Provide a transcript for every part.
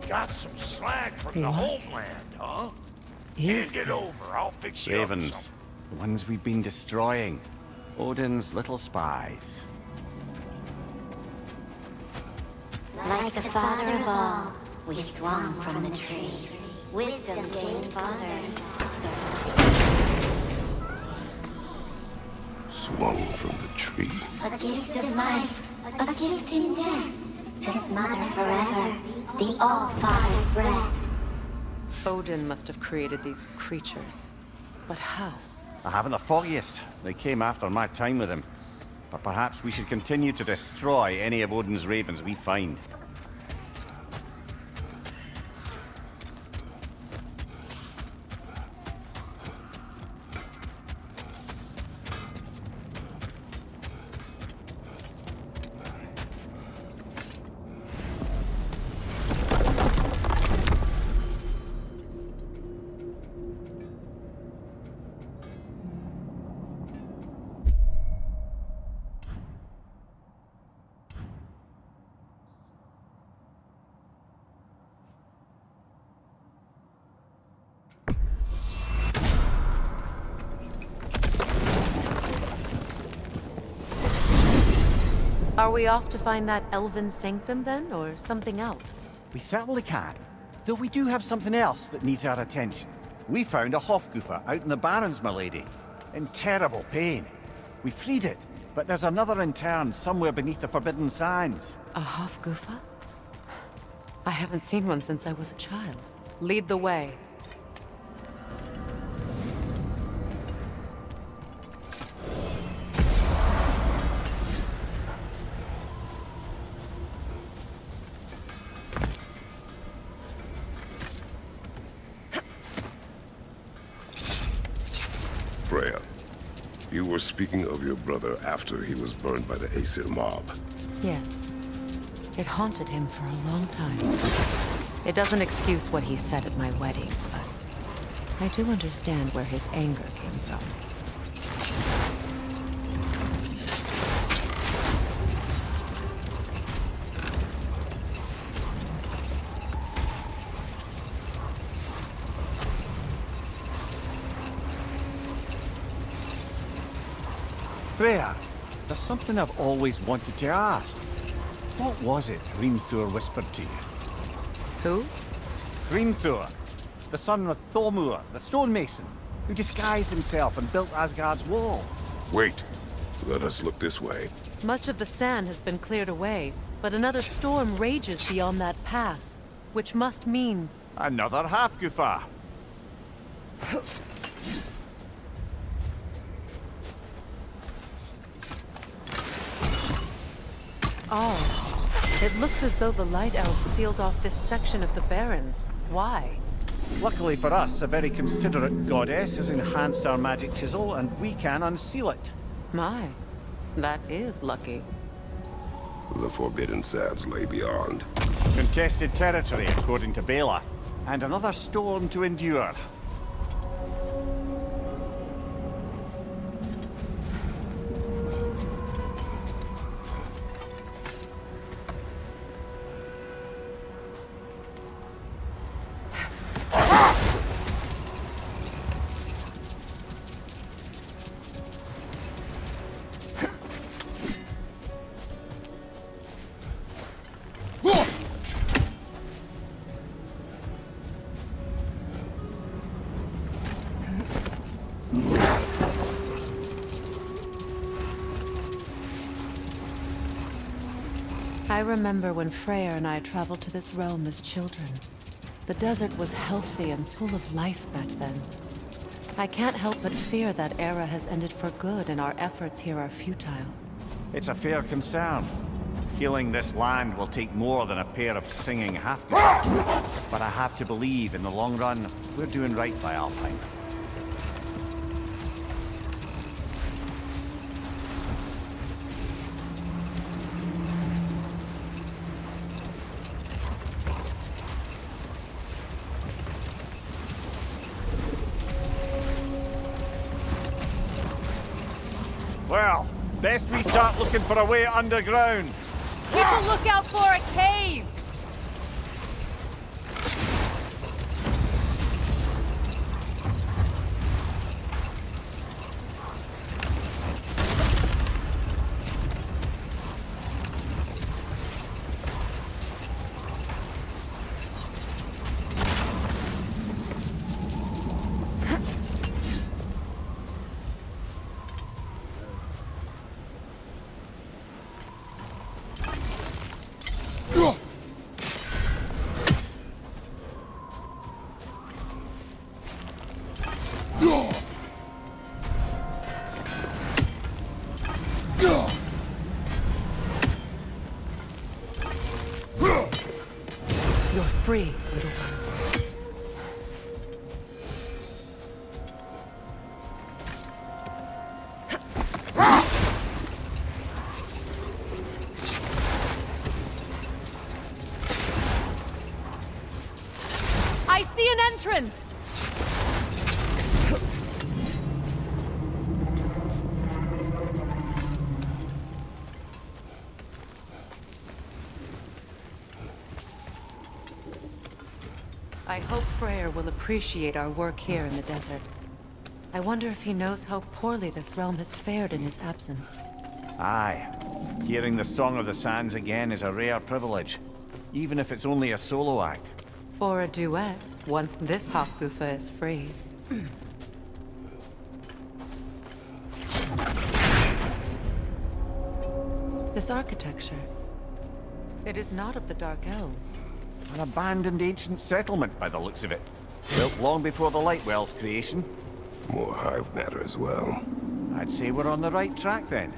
Got some slack from the homeland, huh? Is Hand it this? over, I'll fix you up Ravens. something. The ones we've been destroying. Odin's little spies. Like the father of all, we swung from the tree. Wisdom gained father. Swung from the tree. A gift of life, a gift in death. To his mother forever, the All-Father's breath. Odin must have created these creatures. But how? I haven't the foggiest. They came after my time with him. But perhaps we should continue to destroy any of Odin's ravens we find. Are we off to find that elven sanctum then, or something else? We certainly can. Though we do have something else that needs our attention. We found a Hofgufa out in the Barrens, my lady. In terrible pain. We freed it, but there's another intern somewhere beneath the Forbidden Sands. A Hofgufa? I haven't seen one since I was a child. Lead the way. Freya, you were speaking of your brother after he was burned by the Aesir mob. Yes. It haunted him for a long time. It doesn't excuse what he said at my wedding, but I do understand where his anger came from. Freya, there's something I've always wanted to ask. What was it Hrimthur whispered to you? Who? Hrimthur, the son of Thormur, the stonemason, who disguised himself and built Asgard's wall. Wait, let us look this way. Much of the sand has been cleared away, but another storm rages beyond that pass, which must mean... Another Hafgufa. Oh, it looks as though the Light Elves sealed off this section of the Barrens. Why? Luckily for us, a very considerate goddess has enhanced our magic chisel, and we can unseal it. My, that is lucky. The Forbidden Sands lay beyond. Contested territory, according to Bela. And another storm to endure. I remember when Freyr and I traveled to this realm as children. The desert was healthy and full of life back then. I can't help but fear that era has ended for good and our efforts here are futile. It's a fair concern. Healing this land will take more than a pair of singing half-gods. But I have to believe, in the long run, we're doing right by Alpine. Well, best we start looking for a way underground. Keep a lookout for a cave! free, little one. I see an entrance! I hope Freyr will appreciate our work here in the desert. I wonder if he knows how poorly this realm has fared in his absence. Aye. Hearing the Song of the Sands again is a rare privilege, even if it's only a solo act. Or a duet, once this Hofgufa is free. This architecture. It is not of the Dark Elves. An abandoned ancient settlement, by the looks of it. Built long before the Lightwell's creation. More hive matter as well. I'd say we're on the right track then.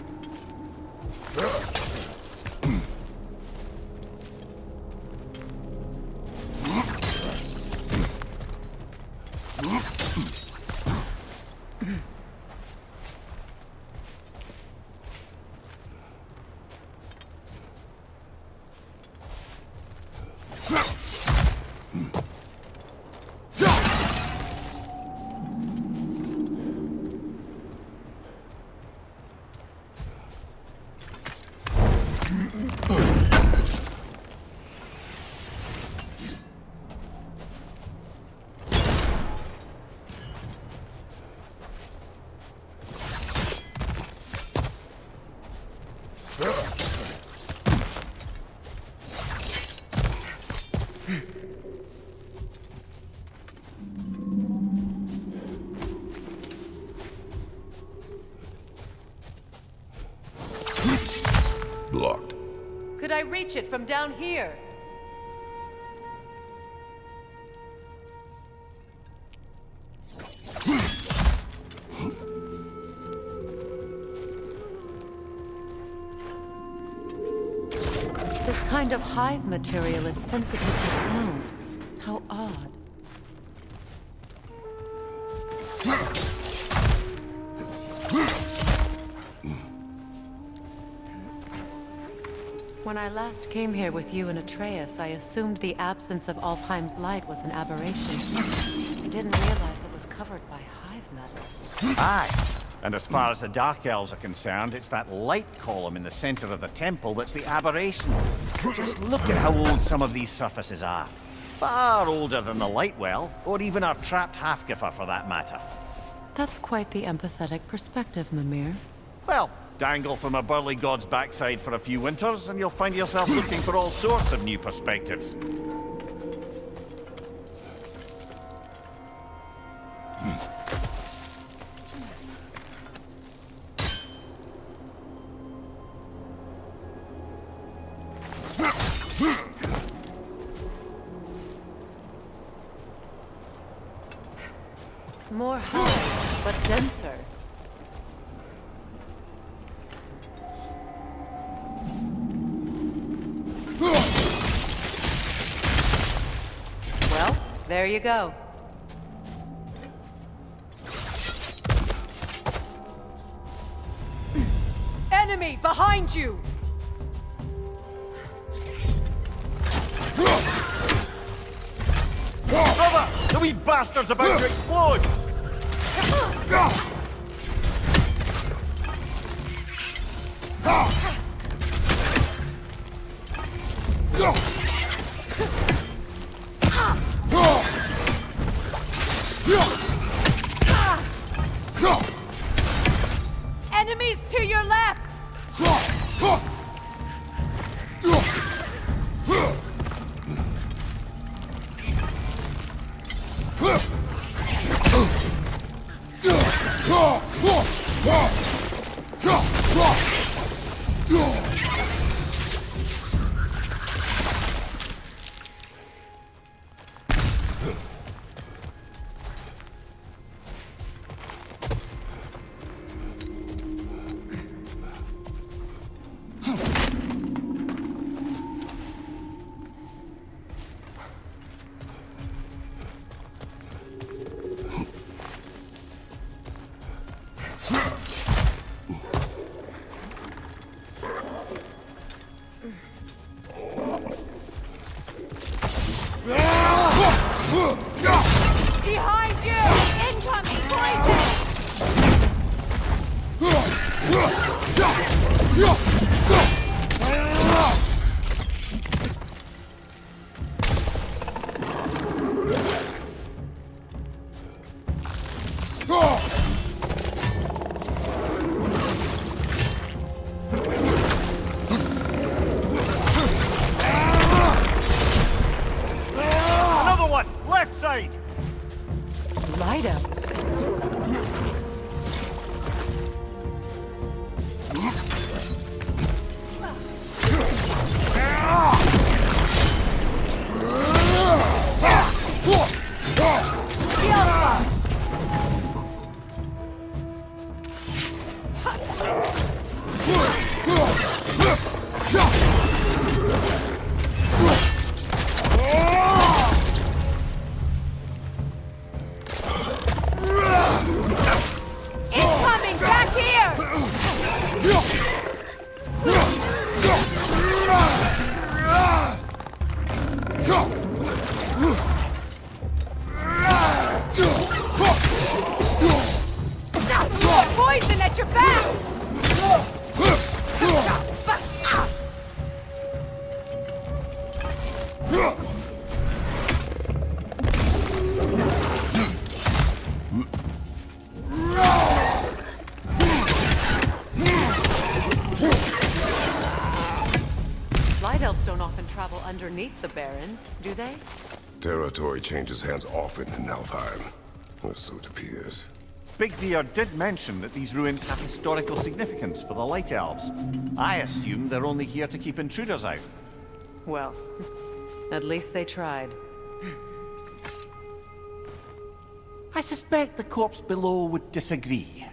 Blocked. Could I reach it from down here? This kind of hive material is sensitive to sound. How odd. When I last came here with you and Atreus, I assumed the absence of Alfheim's light was an aberration. I didn't realize it was covered by hive matter. Aye. And as far as the Dark Elves are concerned, it's that light column in the center of the temple that's the aberration. Just look at how old some of these surfaces are. Far older than the Lightwell, or even our trapped Hafgifa for that matter. That's quite the empathetic perspective, Mimir. Well, dangle from a burly god's backside for a few winters, and you'll find yourself looking for all sorts of new perspectives. More high, but denser. Well, there you go. Enemy behind you! Brother! The wee bastard's about to explode! Enemies to your left! Behind you! Incoming poison! Another one! Left side! Light up. Incoming! Back here! Poison at your back! Light elves don't often travel underneath the barrens, do they? Territory changes hands often in Alfheim. Or so it appears. Big Deer did mention that these ruins have historical significance for the Light Elves. I assume they're only here to keep intruders out. Well, at least they tried. I suspect the corpse below would disagree.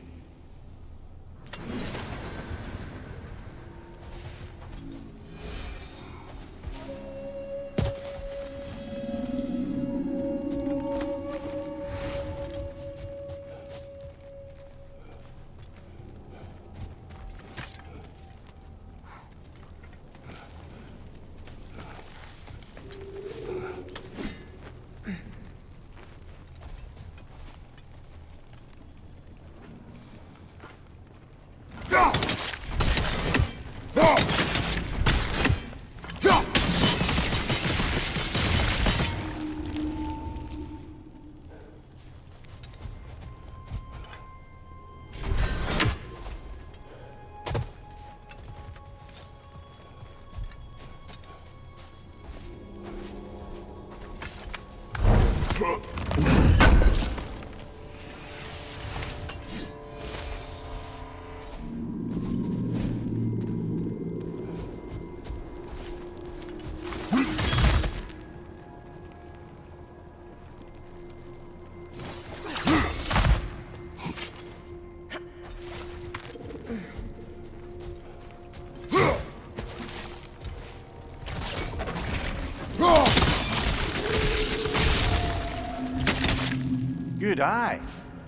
Good eye.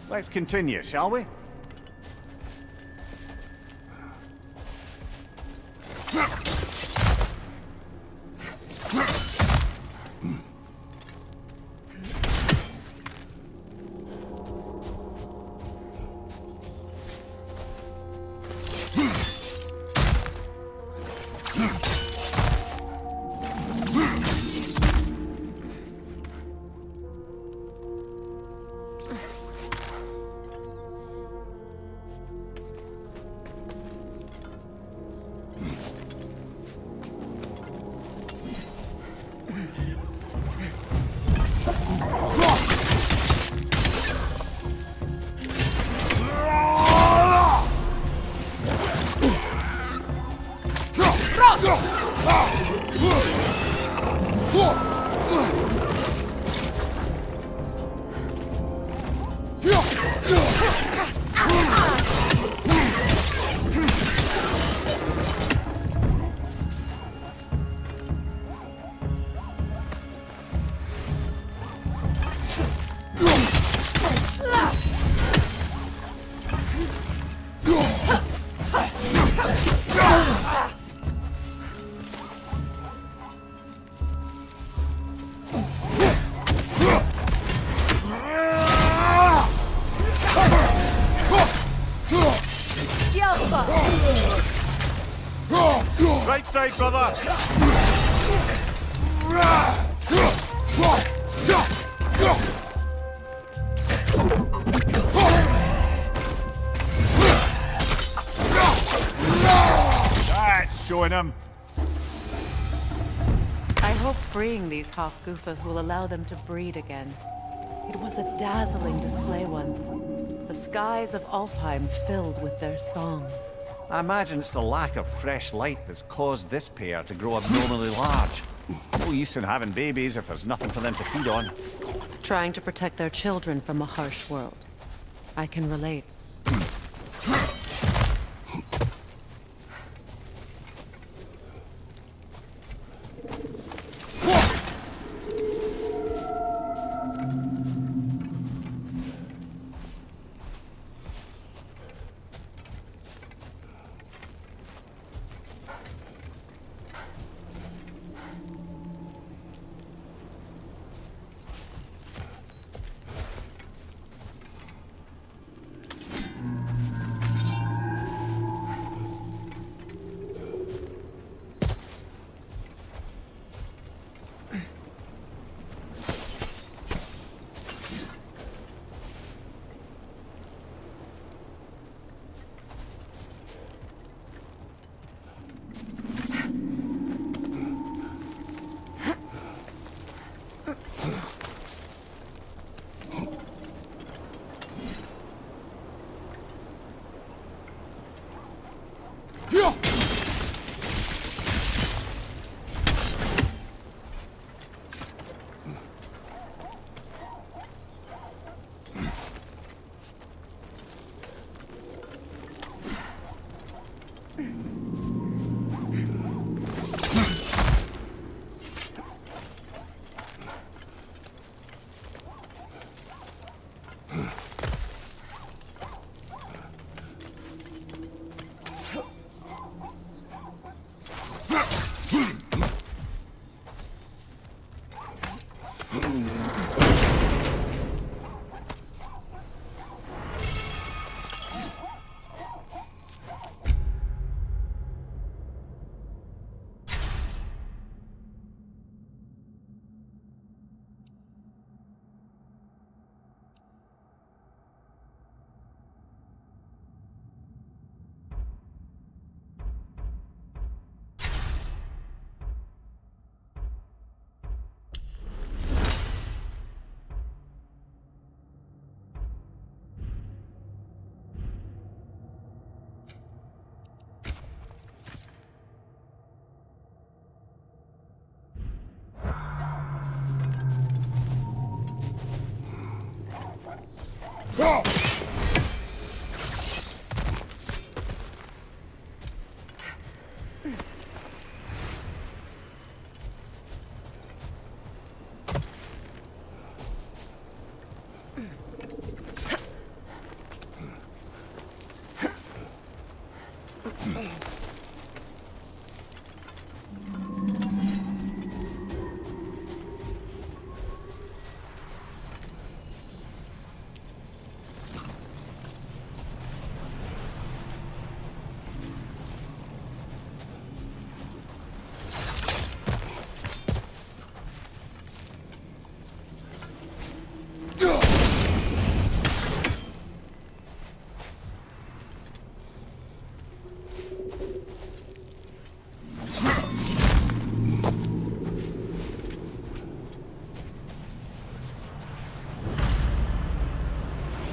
Let's continue, shall we? Right side, brother! That's showing him. I hope freeing these Hofgufas will allow them to breed again. It was a dazzling display once. The skies of Alfheim filled with their song. I imagine it's the lack of fresh light that's caused this pair to grow abnormally large. No use in having babies if there's nothing for them to feed on. Trying to protect their children from a harsh world. I can relate.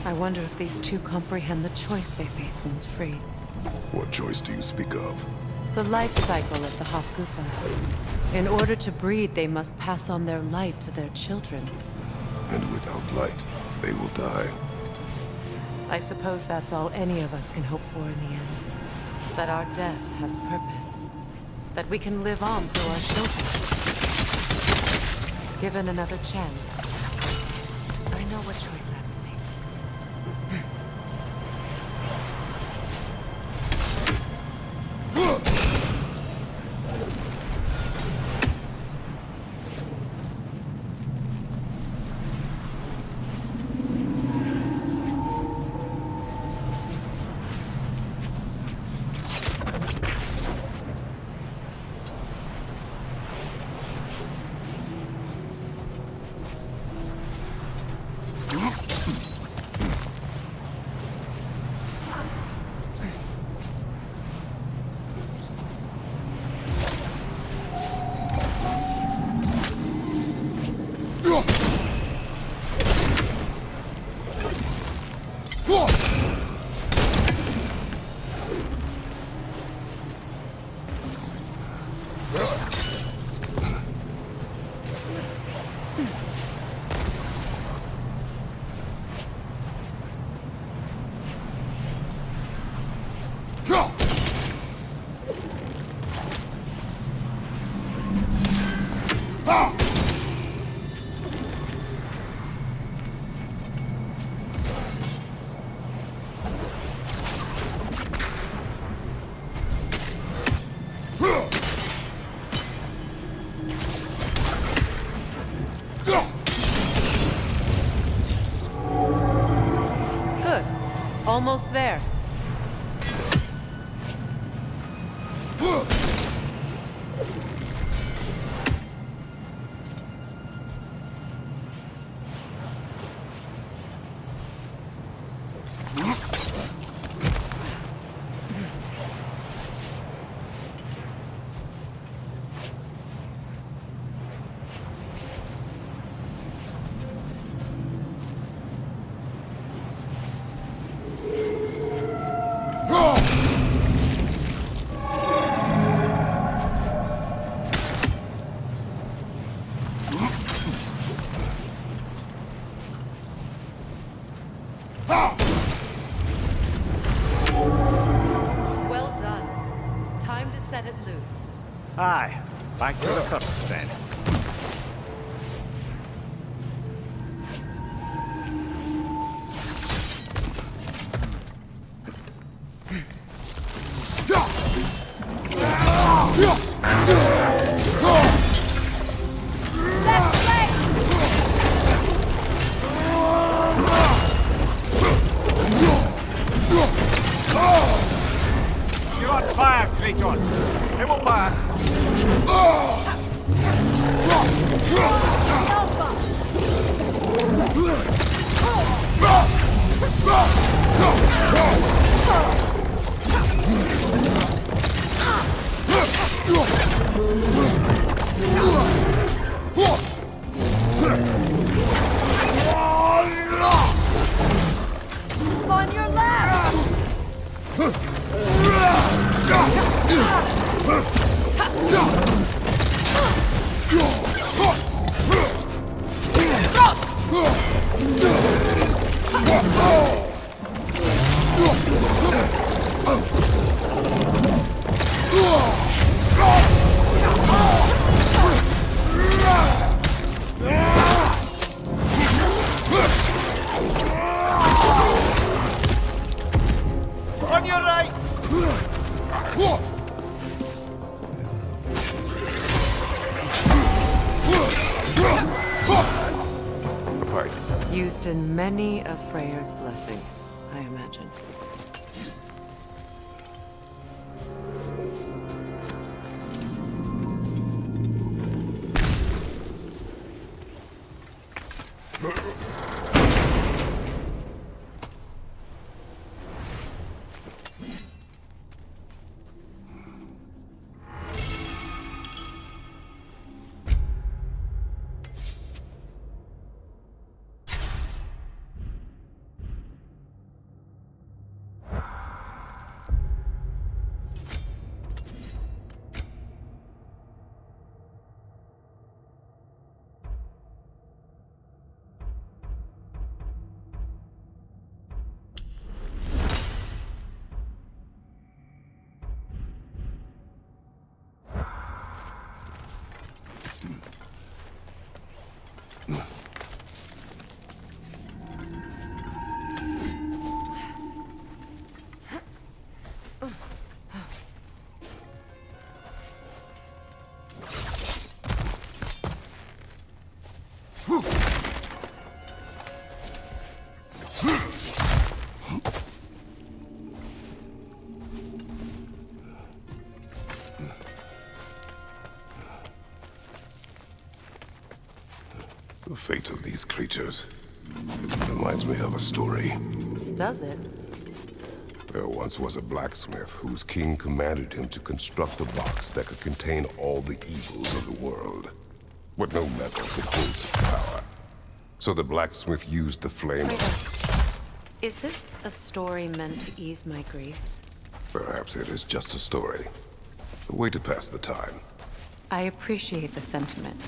I wonder if these two comprehend the choice they face once freed. What choice do you speak of? The life cycle of the Hofgufa. In order to breed, they must pass on their light to their children. And without light, they will die. I suppose that's all any of us can hope for in the end. That our death has purpose. That we can live on through our children. Given another chance, I know what choice I will make. Almost there. Aye. Back to the surface then. You're on fire, Kratos! It will pass! On your left! On your right! Apart. Used in many of Freyr's blessings, I imagine. The fate of these creatures, it reminds me of a story. Does it? There once was a blacksmith whose king commanded him to construct a box that could contain all the evils of the world. But no metal could hold such power. So the blacksmith used the flame. Is this a story meant to ease my grief? Perhaps it is just a story. A way to pass the time. I appreciate the sentiment,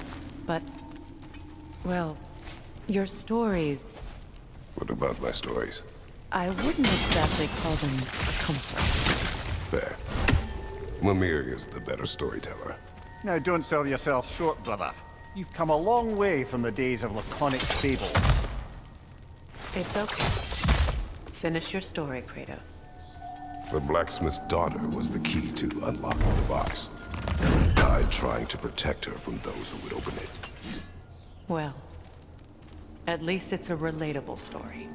but... well, your stories... What about my stories? I wouldn't exactly call them a comfort. Fair. Mimir is the better storyteller. Now don't sell yourself short, brother. You've come a long way from the days of laconic fables. It's okay. Finish your story, Kratos. The blacksmith's daughter was the key to unlocking the box. He died trying to protect her from those who would open it. Well, at least it's a relatable story.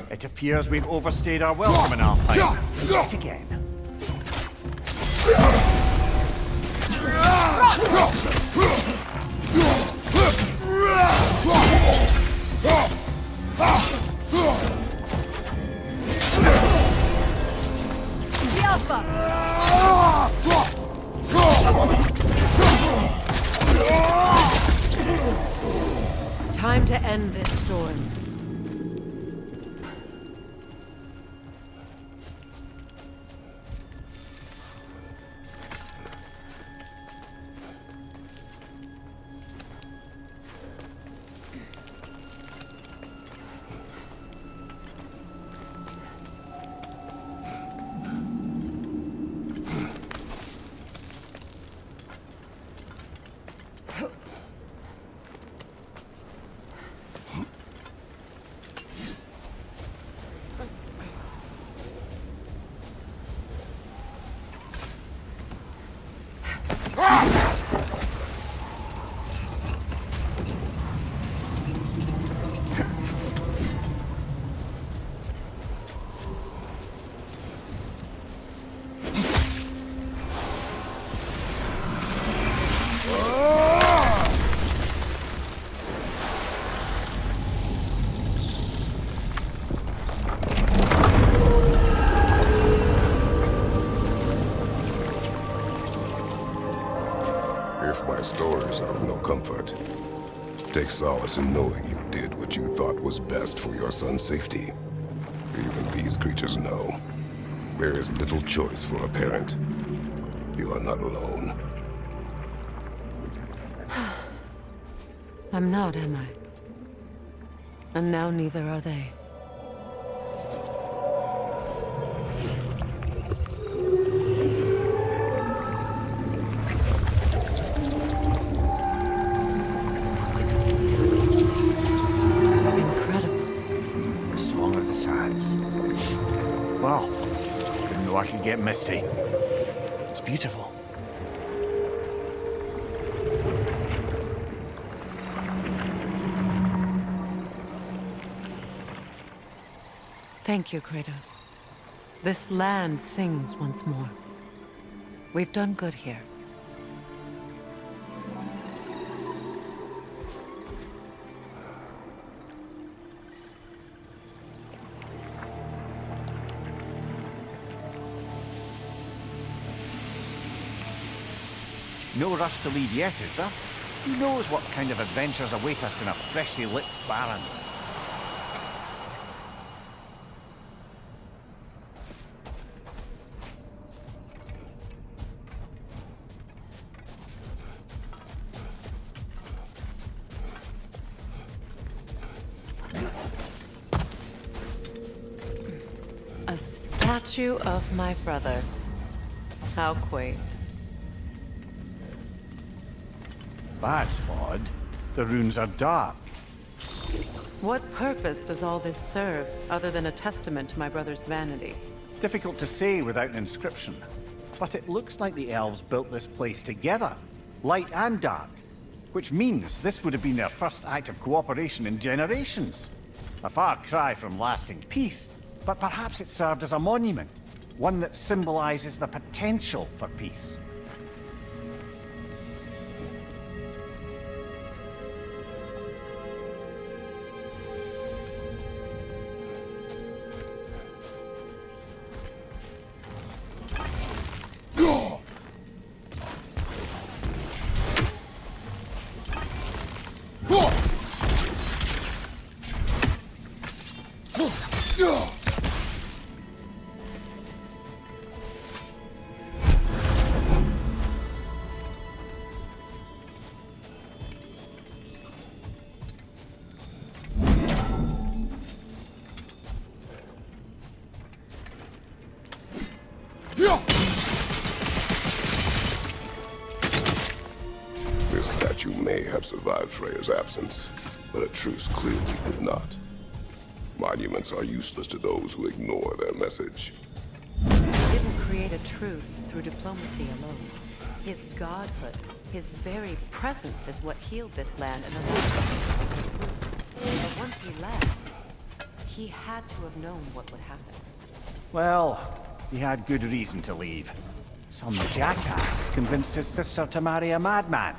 It appears we've overstayed our welcome in Alpine. Yet again. Time to end this storm. If my stories are of no comfort, take solace in knowing you did what you thought was best for your son's safety. Even these creatures know. There is little choice for a parent. You are not alone. I'm not, am I? And now neither are they. The Song of the Sands. Well, didn't know I could get misty. It's beautiful. Thank you, Kratos. This land sings once more. We've done good here. No rush to leave yet, is there? Who knows what kind of adventures await us in a freshly lit Barrens? A statue of my brother. How quaint. That's odd. The runes are dark. What purpose does all this serve, other than a testament to my brother's vanity? Difficult to say without an inscription. But it looks like the elves built this place together, light and dark. Which means this would have been their first act of cooperation in generations. A far cry from lasting peace, but perhaps it served as a monument. One that symbolizes the potential for peace. survived Freya's absence, but a truce clearly did not. Monuments are useless to those who ignore their message. He didn't create a truce through diplomacy alone. His godhood, his very presence is what healed this land and allowed. But once he left, he had to have known what would happen. Well, he had good reason to leave. Some jackass convinced his sister to marry a madman.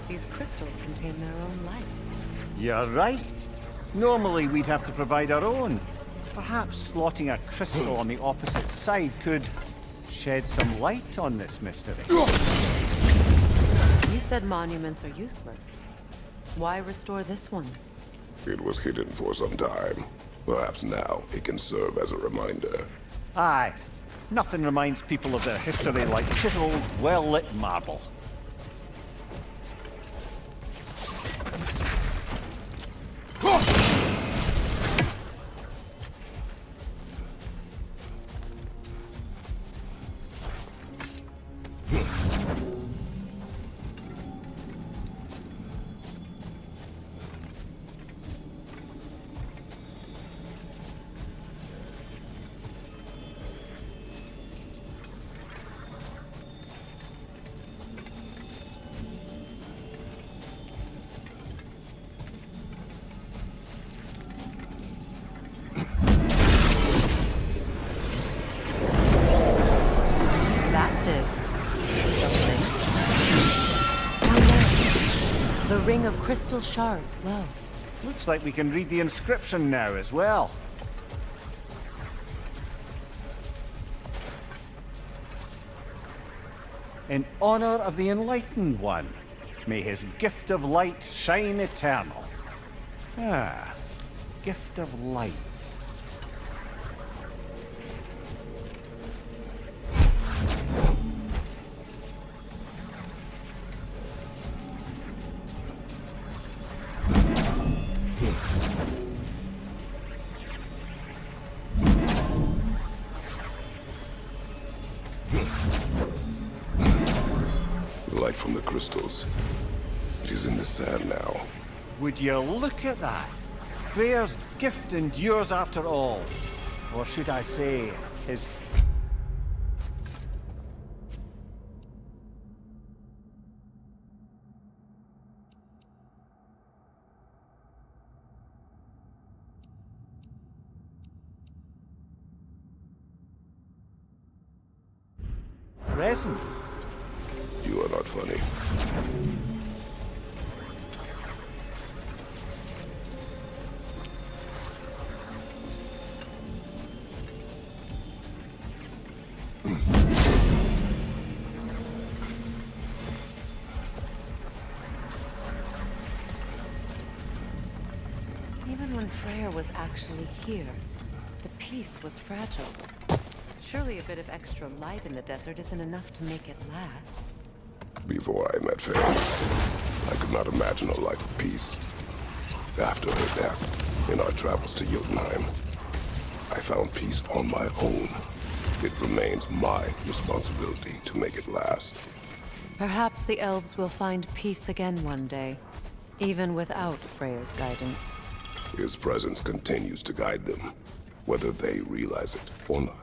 These crystals contain their own life. You're right. Normally we'd have to provide our own. Perhaps slotting a crystal on the opposite side could shed some light on this mystery. You said monuments are useless. Why restore this one? It was hidden for some time. Perhaps now it can serve as a reminder. Aye. Nothing reminds people of their history like chiseled, well-lit marble. The ring of crystal shards glow. Looks like we can read the inscription now as well. In honor of the Enlightened One, may his gift of light shine eternal. Ah, gift of light. Light from the crystals. It is in the sand now. Would you look at that? Freyr's gift endures after all. Or should I say, his... presence. You are not funny. Even when Freyr was actually here, the peace was fragile. Surely a bit of extra light in the desert isn't enough to make it last. Before I met Faye, I could not imagine a life of peace. After her death, in our travels to Jotunheim, I found peace on my own. It remains my responsibility to make it last. Perhaps the elves will find peace again one day, even without Freyr's guidance. His presence continues to guide them, whether they realize it or not.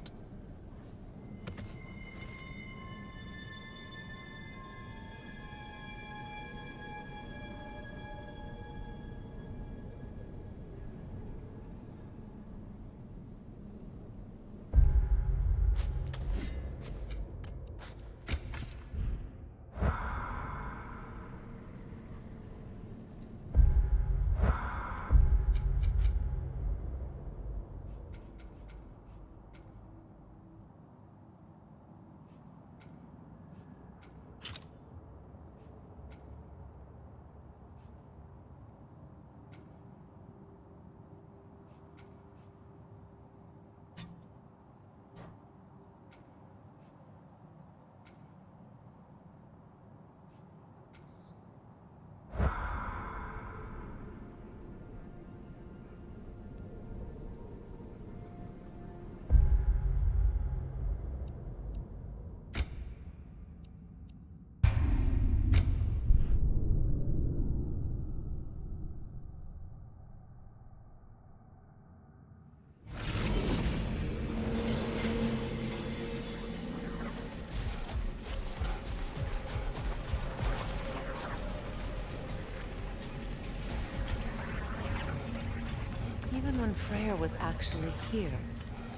Even when Freyr was actually here,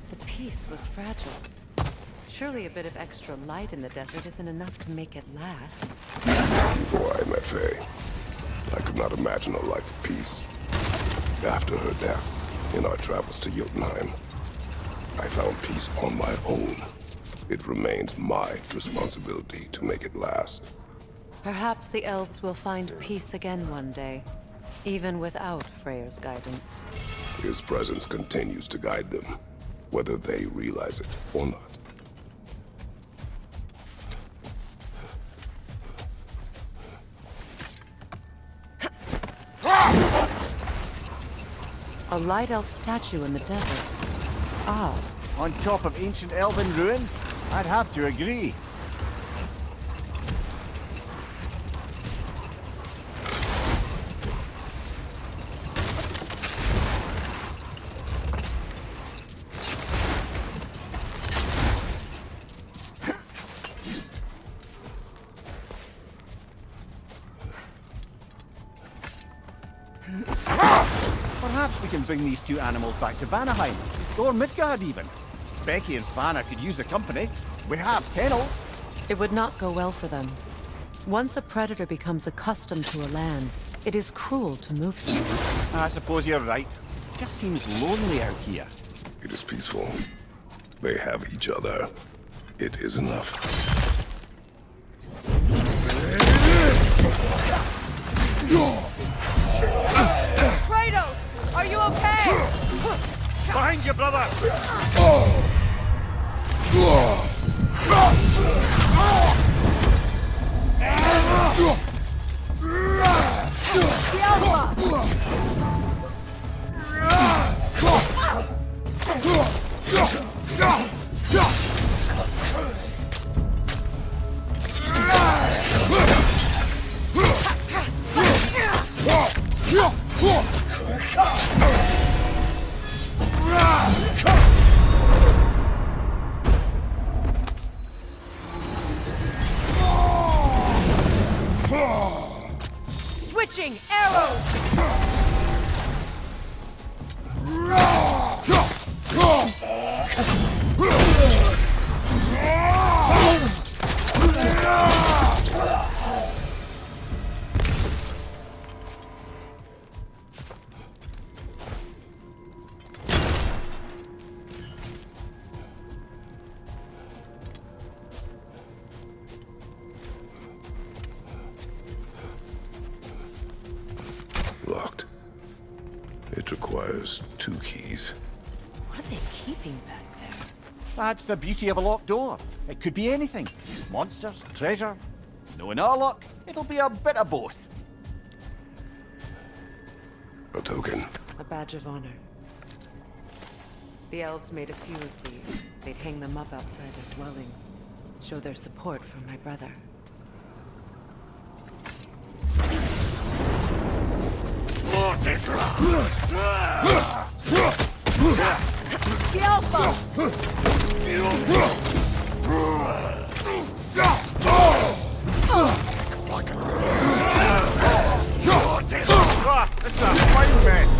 the peace was fragile. Surely a bit of extra light in the desert isn't enough to make it last. Before I met Faye, I could not imagine a life of peace. After her death, in our travels to Jotunheim, I found peace on my own. It remains my responsibility to make it last. Perhaps the elves will find peace again one day, even without Freyr's guidance. His presence continues to guide them, whether they realize it or not. A light elf statue in the desert. Odd. On top of ancient elven ruins? I'd have to agree. Perhaps we can bring these two animals back to Vanaheim, or Midgard even. Becky and Svanna could use the company. We have kennels. It would not go well for them. Once a predator becomes accustomed to a land, it is cruel to move them. I suppose you're right. It just seems lonely out here. It is peaceful. They have each other. It is enough. Kratos! Are you okay? Behind you, brother! Switching arrows! Locked. It requires 2 keys. What are they keeping back there? That's the beauty of a locked door. It could be anything. Monsters, treasure. Knowing our luck, it'll be a bit of both. A token. A badge of honor. The elves made a few of these. They'd hang them up outside their dwellings. Show their support for my brother. This is a fine mess.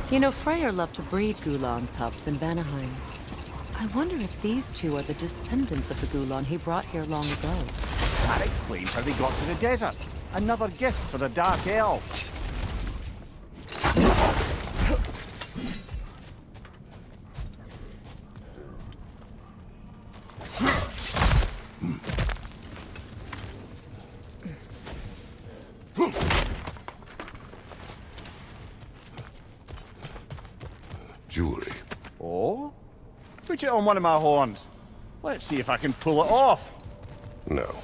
You know, Freyr loved to breed Gulan pups in Vanaheim. I wonder if these two are the descendants of the Gulan he brought here long ago. That explains how they got to the desert. Another gift for the Dark Elves. Jewelry. Oh? Put it on one of my horns. Let's see if I can pull it off. No.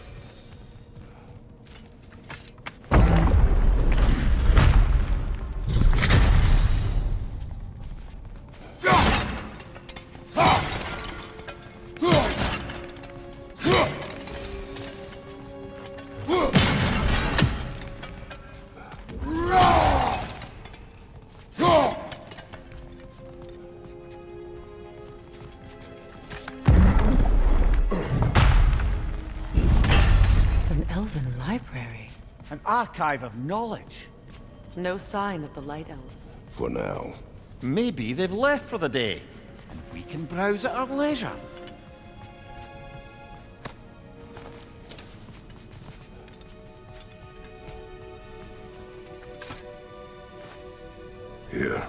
An elven library. An archive of knowledge. No sign of the Light Elves. For now. Maybe they've left for the day, and we can browse at our leisure. Here.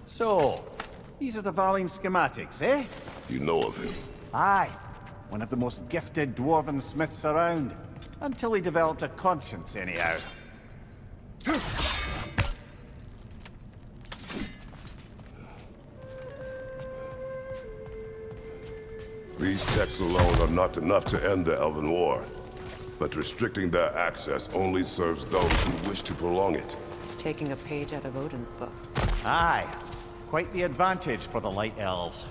So, these are the Valine schematics, eh? You know of him. Aye. One of the most gifted dwarven smiths around. Until he developed a conscience, anyhow. These texts alone are not enough to end the Elven War. But restricting their access only serves those who wish to prolong it. Taking a page out of Odin's book. Aye. Quite the advantage for the Light Elves.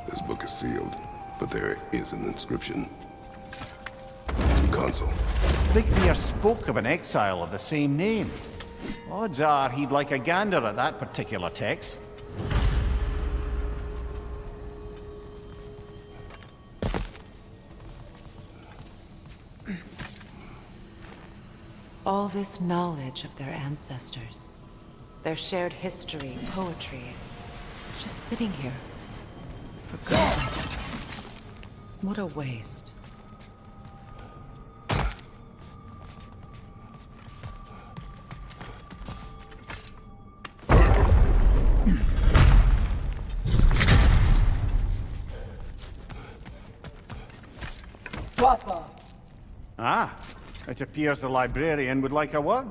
This book is sealed, but there is an inscription. Console. Bigmere spoke of an exile of the same name. Odds are he'd like a gander at that particular text. All this knowledge of their ancestors, their shared history, poetry, just sitting here, forgotten. What a waste. Ah, it appears the librarian would like a word.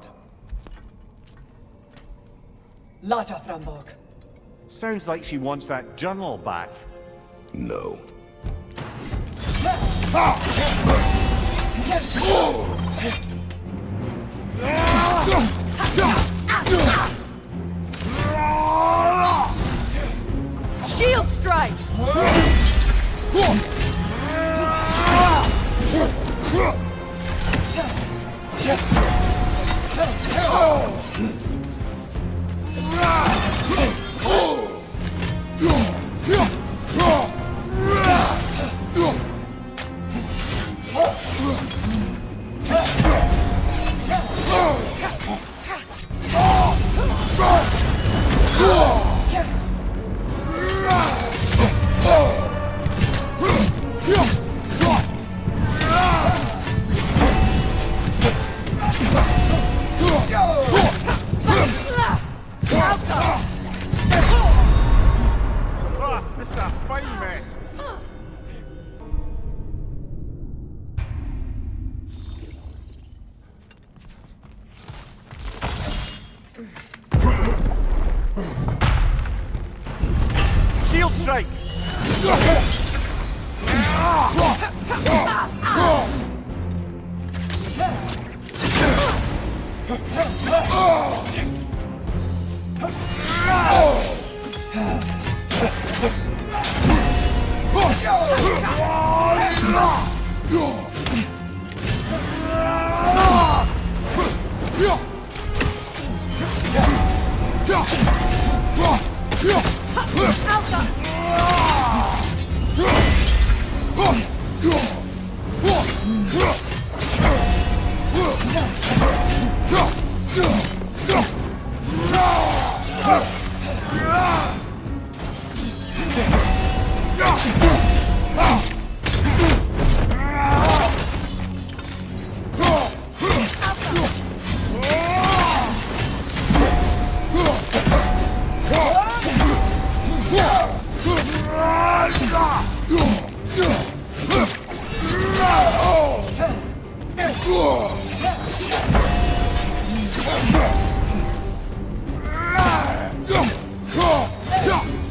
Lata Frambog. Sounds like she wants that journal back. No. Shield strike!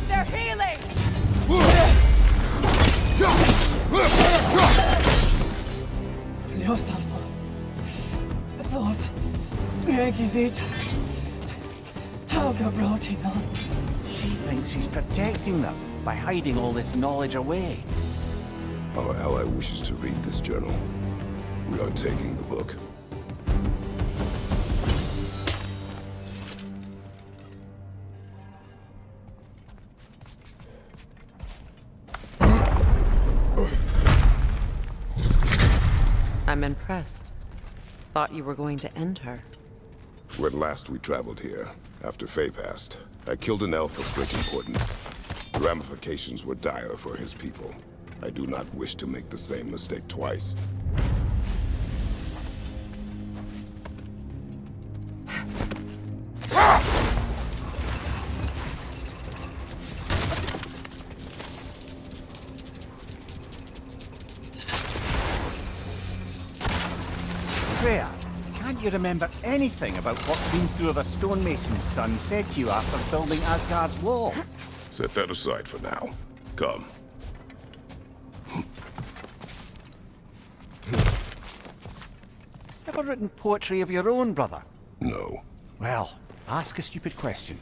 They're healing! Ljósálfa. Þótt. Ekki vita. Helga Brotina. She thinks she's protecting them by hiding all this knowledge away. Our ally wishes to read this journal. We are taking the book. I'm impressed. Thought you were going to end her. When last we traveled here, after Faye passed, I killed an elf of great importance. The ramifications were dire for his people. I do not wish to make the same mistake twice. Freya, can't you remember anything about what Through the stonemason's son said to you after building Asgard's wall? Set that aside for now. Come. Ever written poetry of your own, brother? No. Well, ask a stupid question.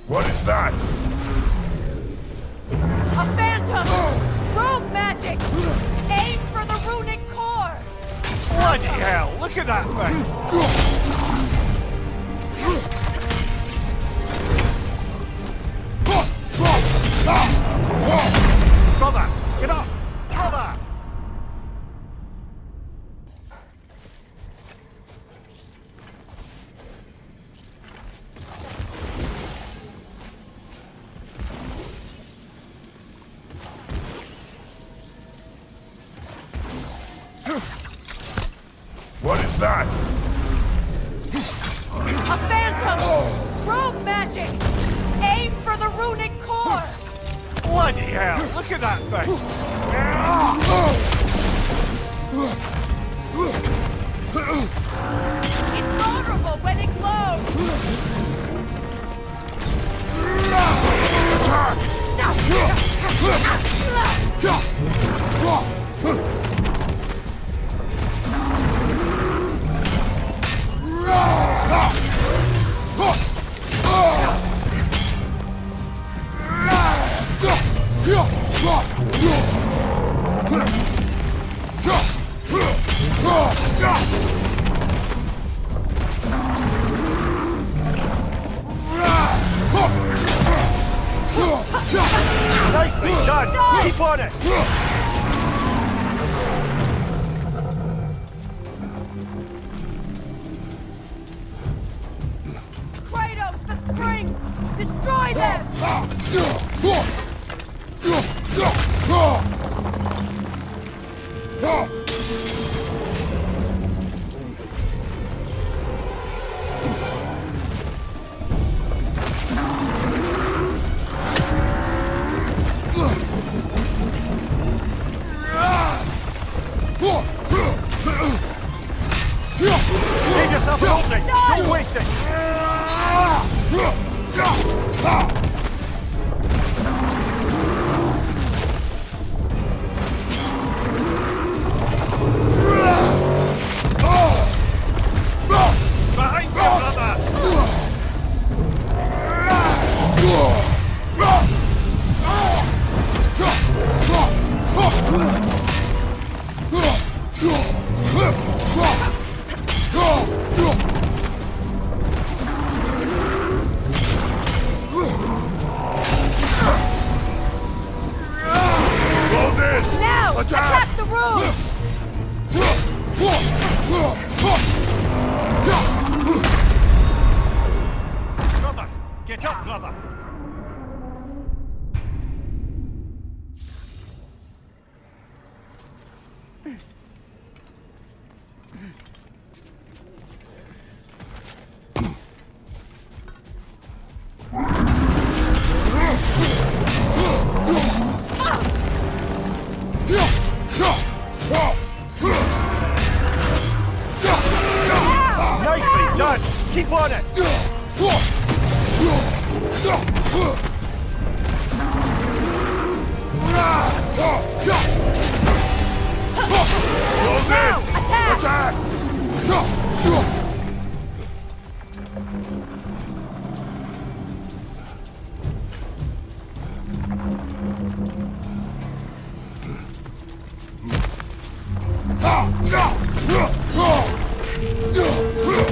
What is that? A phantom! Rogue magic! Aim for the runic core! Bloody hell, look at that thing! Brother, get up! Brother! What is that? A phantom! Rogue magic! Aim for the runic core! Bloody hell, look at that thing! It's vulnerable when it glows! Nicely done! Keep on it! Kratos, the springs! Destroy them! Behind you, brother! Close in! Now! Attack! Attack the room! Brother! Get up, brother! Nicely done! Keep on it! Close Now! in! Attack! Attack!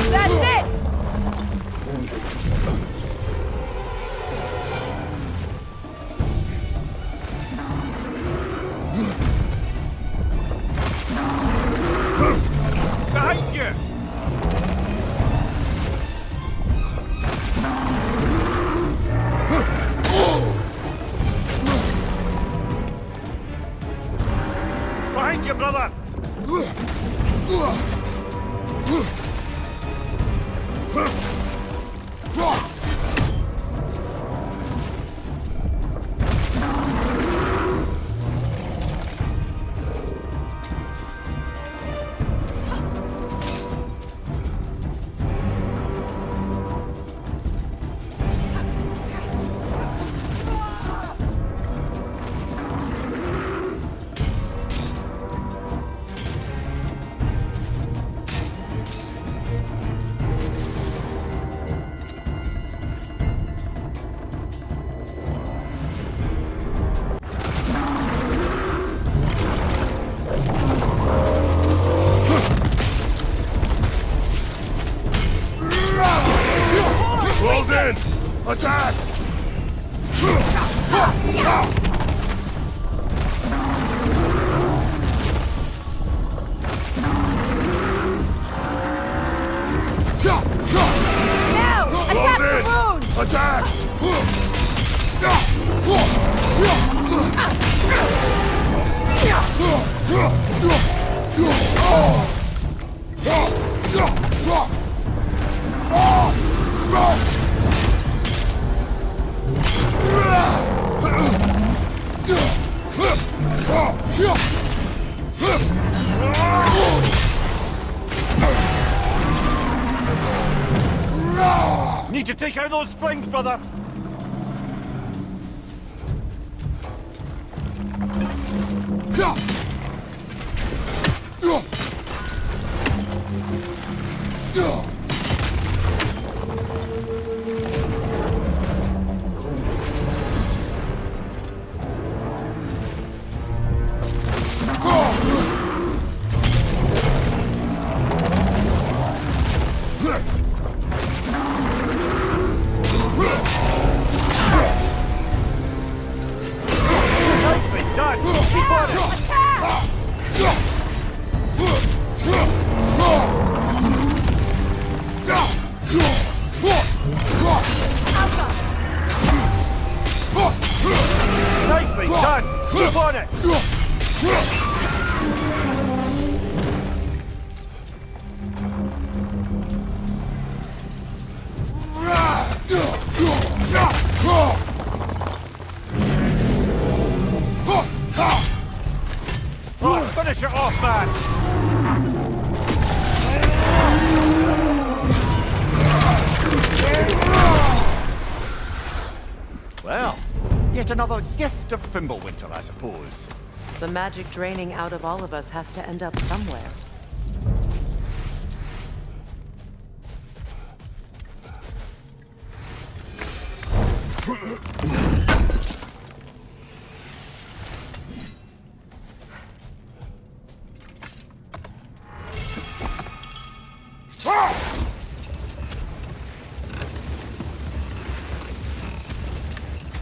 That's it! Behind you! Behind you, brother! Close in! Attack! Now! Attack Close in! the rune! Attack! Need to take out those springs, brother! Nicely done! Keep on it! Attack! Nicely done! Keep on it! Oh, finish it off, man! Yet another gift of Fimbulwinter, I suppose. The magic draining out of all of us has to end up somewhere.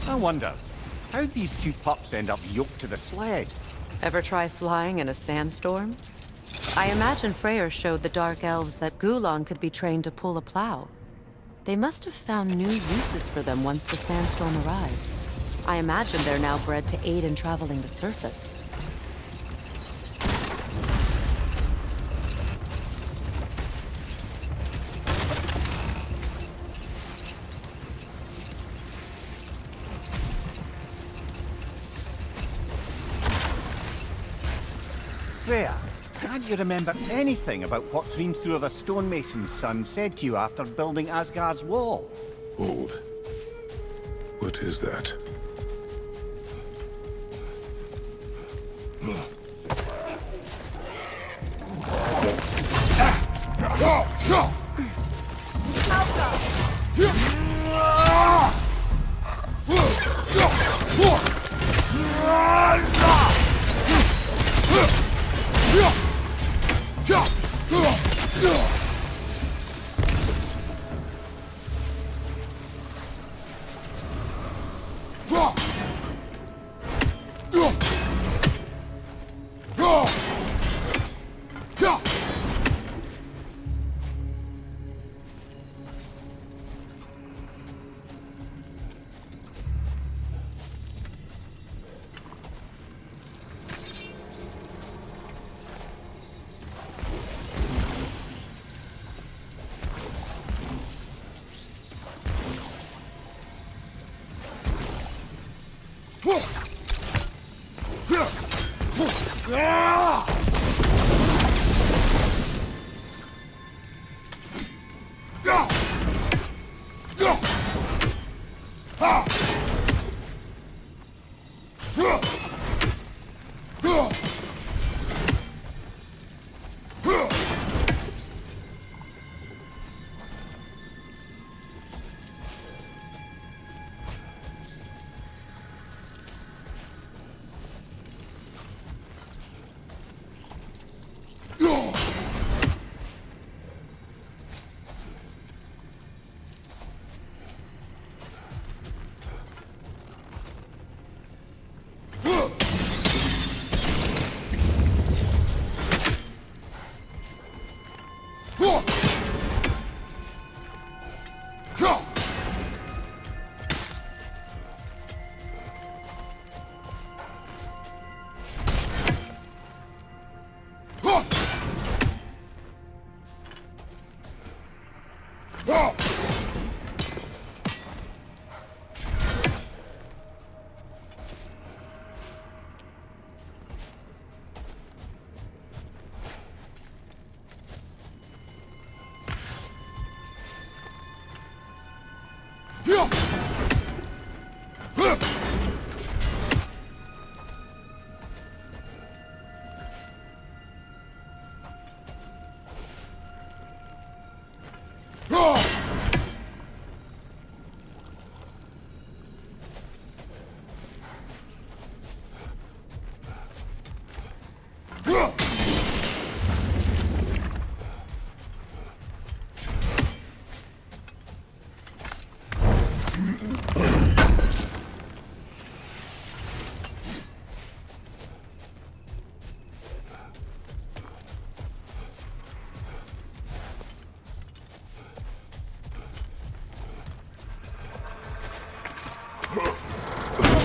I wonder, how'd these two pups end up yoked to the sled? Ever try flying in a sandstorm? I imagine Freyr showed the Dark Elves that Gulon could be trained to pull a plow. They must have found new uses for them once the sandstorm arrived. I imagine they're now bred to aid in traveling the surface. Freya, can't you remember anything about what Hrimthur the stonemason's son said to you after building Asgard's wall? Hold. What is that?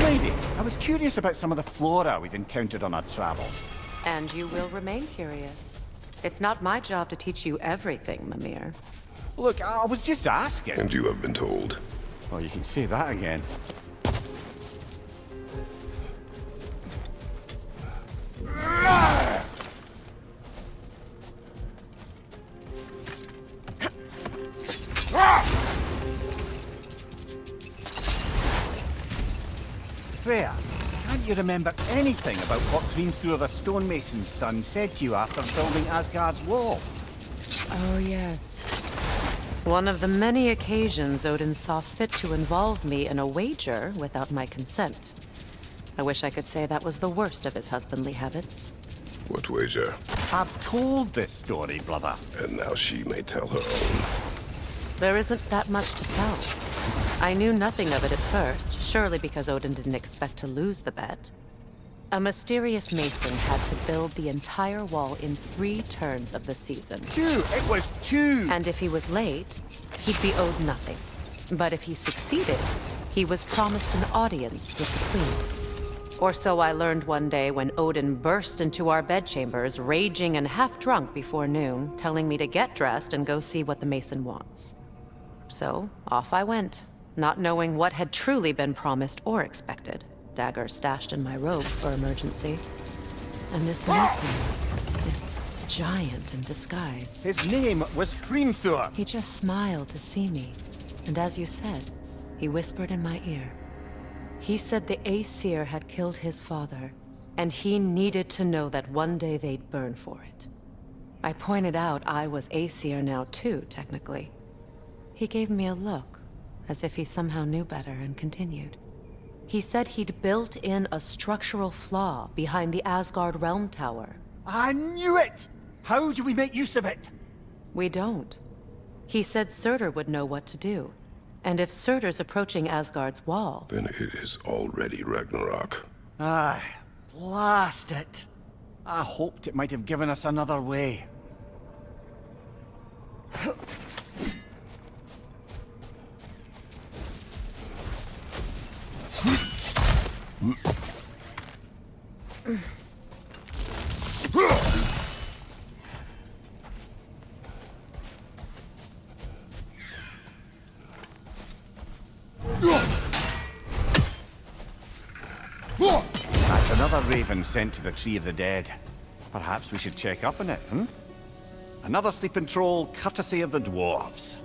Lady, I was curious about some of the flora we've encountered on our travels. And you will remain curious. It's not my job to teach you everything, Mimir. Look, I was just asking. And you have been told. Oh, you can say that again. Freya, can't you remember anything about what Hrimthur the stonemason's son said to you after building Asgard's wall? Oh, yes. One of the many occasions Odin saw fit to involve me in a wager without my consent. I wish I could say that was the worst of his husbandly habits. What wager? I've told this story, brother. And now she may tell her own. There isn't that much to tell. I knew nothing of it at first, surely because Odin didn't expect to lose the bet. A mysterious mason had to build the entire wall in 3 turns of the season. 2! It was 2! And if he was late, he'd be owed nothing. But if he succeeded, he was promised an audience with the queen. Or so I learned one day when Odin burst into our bedchambers, raging and half drunk before noon, telling me to get dressed and go see what the mason wants. So, off I went, not knowing what had truly been promised or expected. Dagger stashed in my robe for emergency. And this mason, this giant in disguise. His name was Hrimthur. He just smiled to see me. And as you said, he whispered in my ear. He said the Aesir had killed his father, and he needed to know that one day they'd burn for it. I pointed out I was Aesir now too, technically. He gave me a look, as if he somehow knew better, and continued. He said he'd built in a structural flaw behind the Asgard Realm Tower. I knew it! How do we make use of it? We don't. He said Surtur would know what to do. And if Surtur's approaching Asgard's wall... Then it is already Ragnarok. Aye, blast it. I hoped it might have given us another way. That's another raven sent to the Tree of the Dead. Perhaps we should check up on it, hmm? Another sleeping troll, courtesy of the dwarves.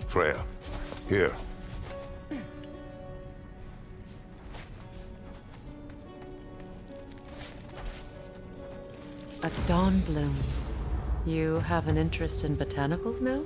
Freya, here. A dawn bloom. You have an interest in botanicals now?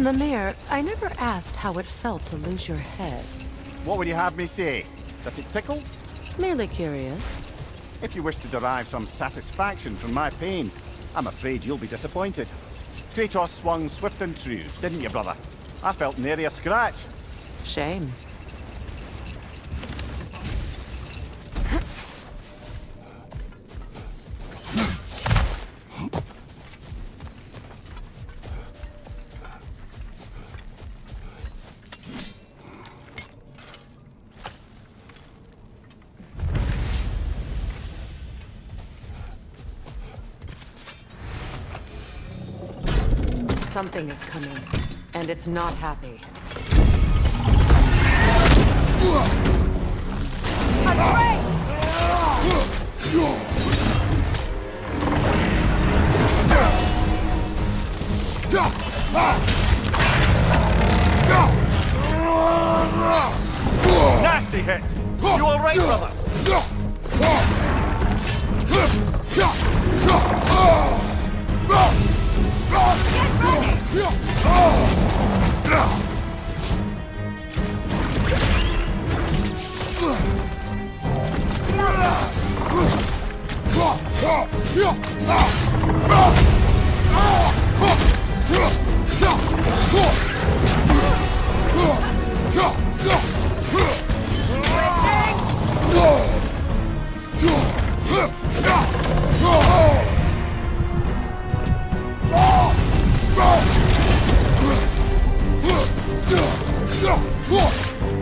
Mimir, I never asked how it felt to lose your head. What would you have me say? That it tickled? Merely curious. If you wish to derive some satisfaction from my pain, I'm afraid you'll be disappointed. Kratos swung swift and true, didn't you, brother? I felt nary a scratch. Shame. Something is coming, and it's not happy. Nasty hit! You alright, brother?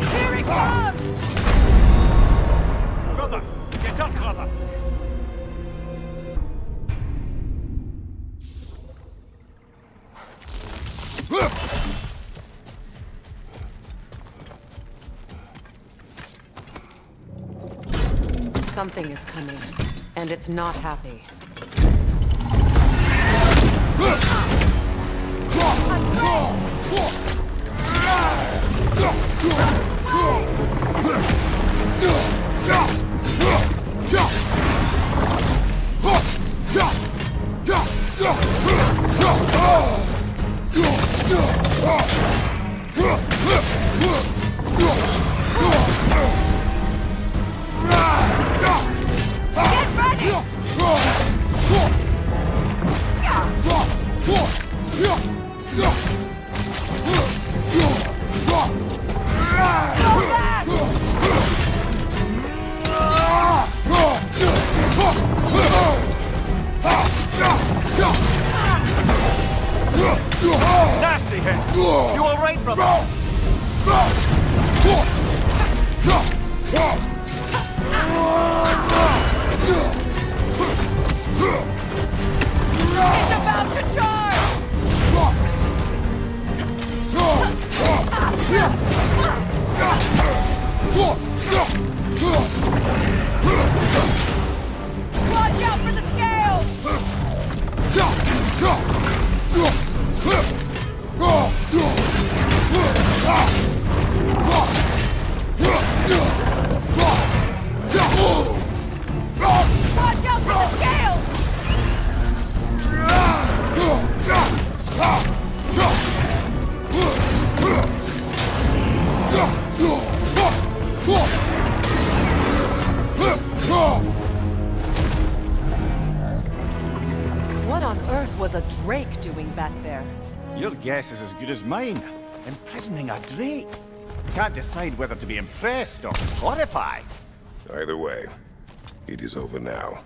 Here it comes! Brother! Get up, brother! Something is coming, and it's not happy. Nasty hit! You alright, brother? He's about to charge! Watch out for the scales! Watch out for the scales! What on earth was a drake doing back there? Your guess is as good as mine. Imprisoning a drake. Can't decide whether to be impressed or horrified. Either way, it is over now.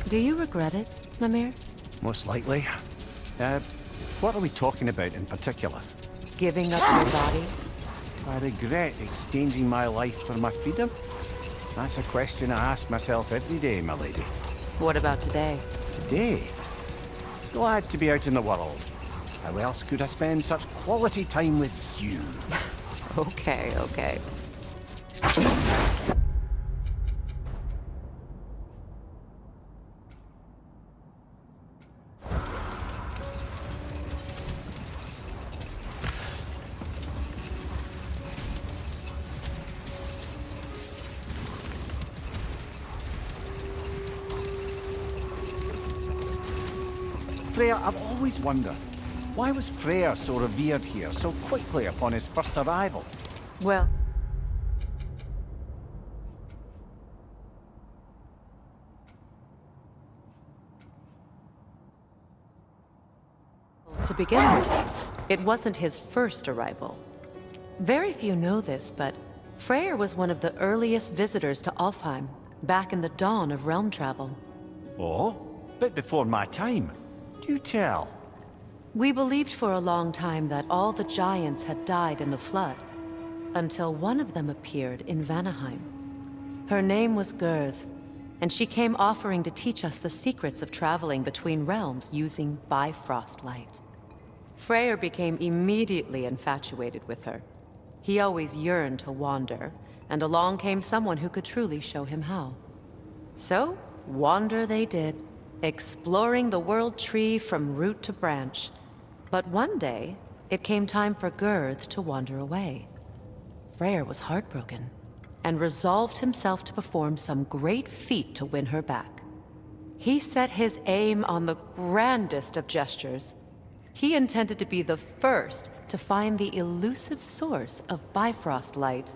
Do you regret it, Mimir? Most likely. What are we talking about in particular? Giving up your body? I regret exchanging my life for my freedom? That's a question I ask myself every day, my lady. What about today? Today? Glad to be out in the world. How else could I spend such quality time with you? Okay, okay. Freyr, I've always wondered, why was Freyr so revered here so quickly upon his first arrival? Well, to begin with, it wasn't his first arrival. Very few know this, but Freyr was one of the earliest visitors to Alfheim, back in the dawn of realm travel. Oh? Bit before my time. Do tell. We believed for a long time that all the giants had died in the flood, until one of them appeared in Vanaheim. Her name was Gerth, and she came offering to teach us the secrets of traveling between realms using Bifrost light. Freyr became immediately infatuated with her. He always yearned to wander, and along came someone who could truly show him how. So, wander they did, exploring the World Tree from root to branch. But one day, it came time for Gerth to wander away. Freyr was heartbroken, and resolved himself to perform some great feat to win her back. He set his aim on the grandest of gestures. He intended to be the first to find the elusive source of Bifrost light.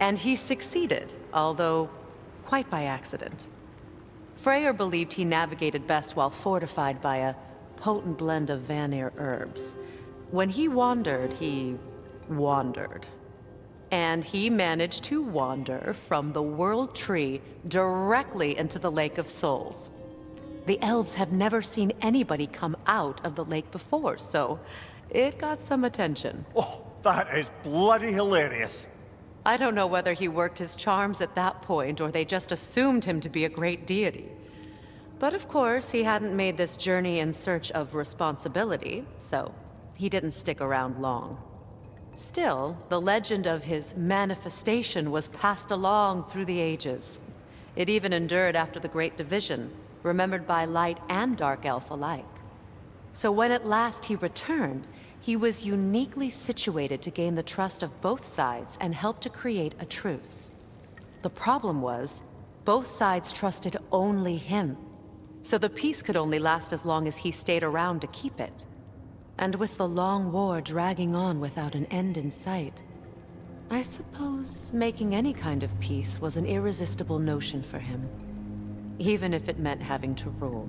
And he succeeded, although quite by accident. Freyr believed he navigated best while fortified by a potent blend of Vanir herbs. When he wandered, he wandered. And he managed to wander from the World Tree directly into the Lake of Souls. The elves have never seen anybody come out of the lake before, so it got some attention. Oh, that is bloody hilarious. I don't know whether he worked his charms at that point or they just assumed him to be a great deity. But of course, he hadn't made this journey in search of responsibility, so he didn't stick around long. Still, the legend of his manifestation was passed along through the ages. It even endured after the Great Division, remembered by Light and Dark Elf alike. So when at last he returned, he was uniquely situated to gain the trust of both sides and help to create a truce. The problem was, both sides trusted only him, so the peace could only last as long as he stayed around to keep it. And with the long war dragging on without an end in sight, I suppose making any kind of peace was an irresistible notion for him, even if it meant having to rule.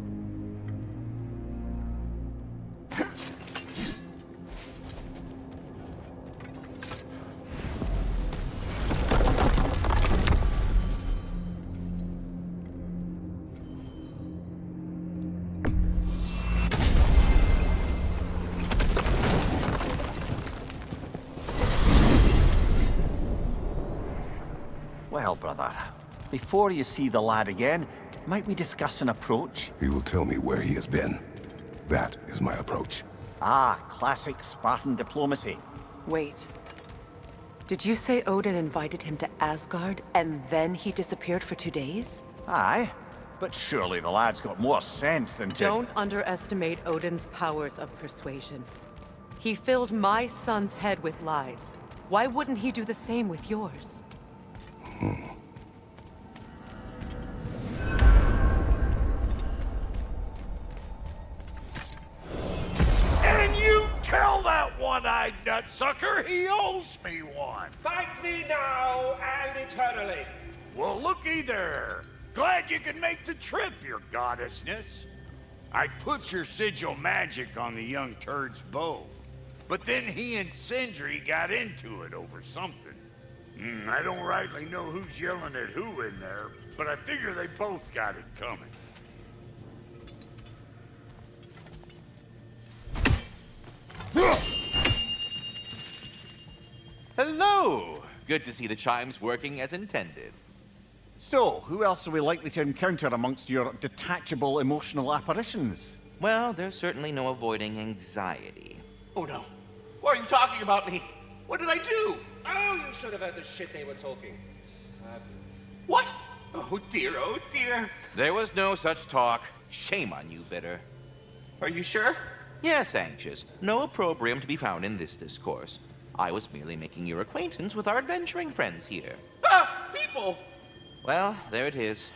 Well, brother, before you see the lad again, might we discuss an approach? He will tell me where he has been. That is my approach. Ah, classic Spartan diplomacy. Wait. Did you say Odin invited him to Asgard, and then he disappeared for 2 days? Aye, but surely the lad's got more sense than to... Don't underestimate Odin's powers of persuasion. He filled my son's head with lies. Why wouldn't he do the same with yours? And you tell that one-eyed nutsucker he owes me one. Thank me now and eternally. Well, looky there. Glad you could make the trip, your goddessness. I put your sigil magic on the young turd's bow, but then he and Sindri got into it over something. I don't rightly know who's yelling at who in there, but I figure they both got it coming. Hello! Good to see the chimes working as intended. So, who else are we likely to encounter amongst your detachable emotional apparitions? Well, there's certainly no avoiding anxiety. Oh no. Why are you talking about me? What did I do? Oh, you should have heard the shit they were talking. What? Oh dear, oh dear. There was no such talk. Shame on you, Bitter. Are you sure? Yes, Anxious. No opprobrium to be found in this discourse. I was merely making your acquaintance with our adventuring friends here. Ah! People! Well, there it is.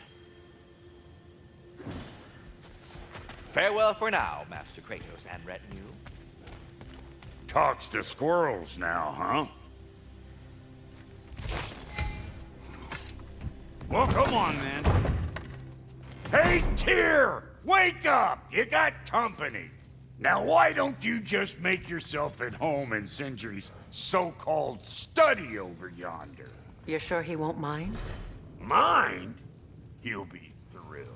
Farewell for now, Master Kratos and retinue. Talks to squirrels now, huh? Well, come on, then. Hey, Tyr! Wake up! You got company. Now, why don't you just make yourself at home in Sindri's so-called study over yonder? You're sure he won't mind? Mind? He'll be thrilled.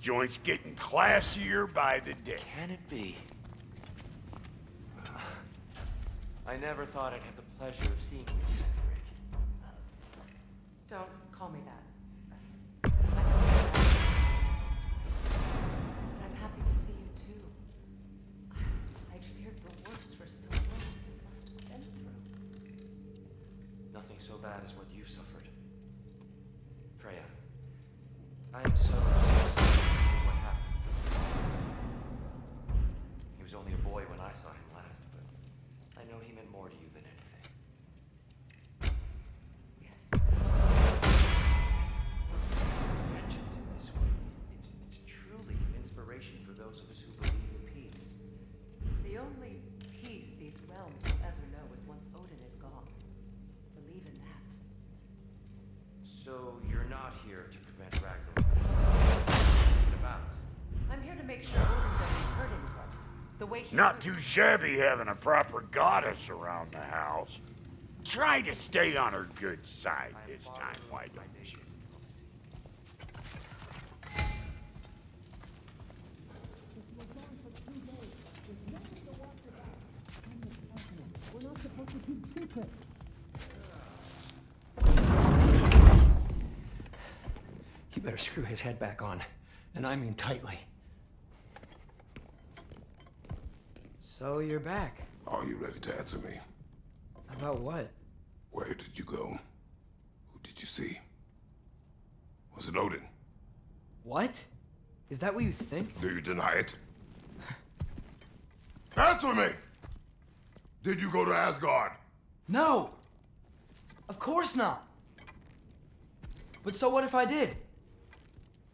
Joint's getting classier by the day. Can it be? I never thought I'd have the pleasure of seeing you, Cedric. Don't call me that. I'm happy to see you too. I'd feared the worst for so long. You must have been through. Nothing so bad as what you've suffered. Freya, I am so sorry for what happened. He was only a boy when I saw him last, but I know he meant more to you than anything. Yes. Vengeance in this way, it's truly an inspiration for those of us who believe in peace. The only peace these realms will ever know is once Odin is gone. Believe in that. So you're not here to prevent Ragnarök. What about? I'm here to make sure Odin doesn't hurt anyone. The way he Not too shabby having a proper goddess around the house. Try to stay on her good side this time, why don't you? You better screw his head back on, and I mean tightly. So you're back. Are you ready to answer me? About what? Where did you go? Who did you see? Was it Odin? What? Is that what you think? Do you deny it? Answer me! Did you go to Asgard? No! Of course not! But so what if I did?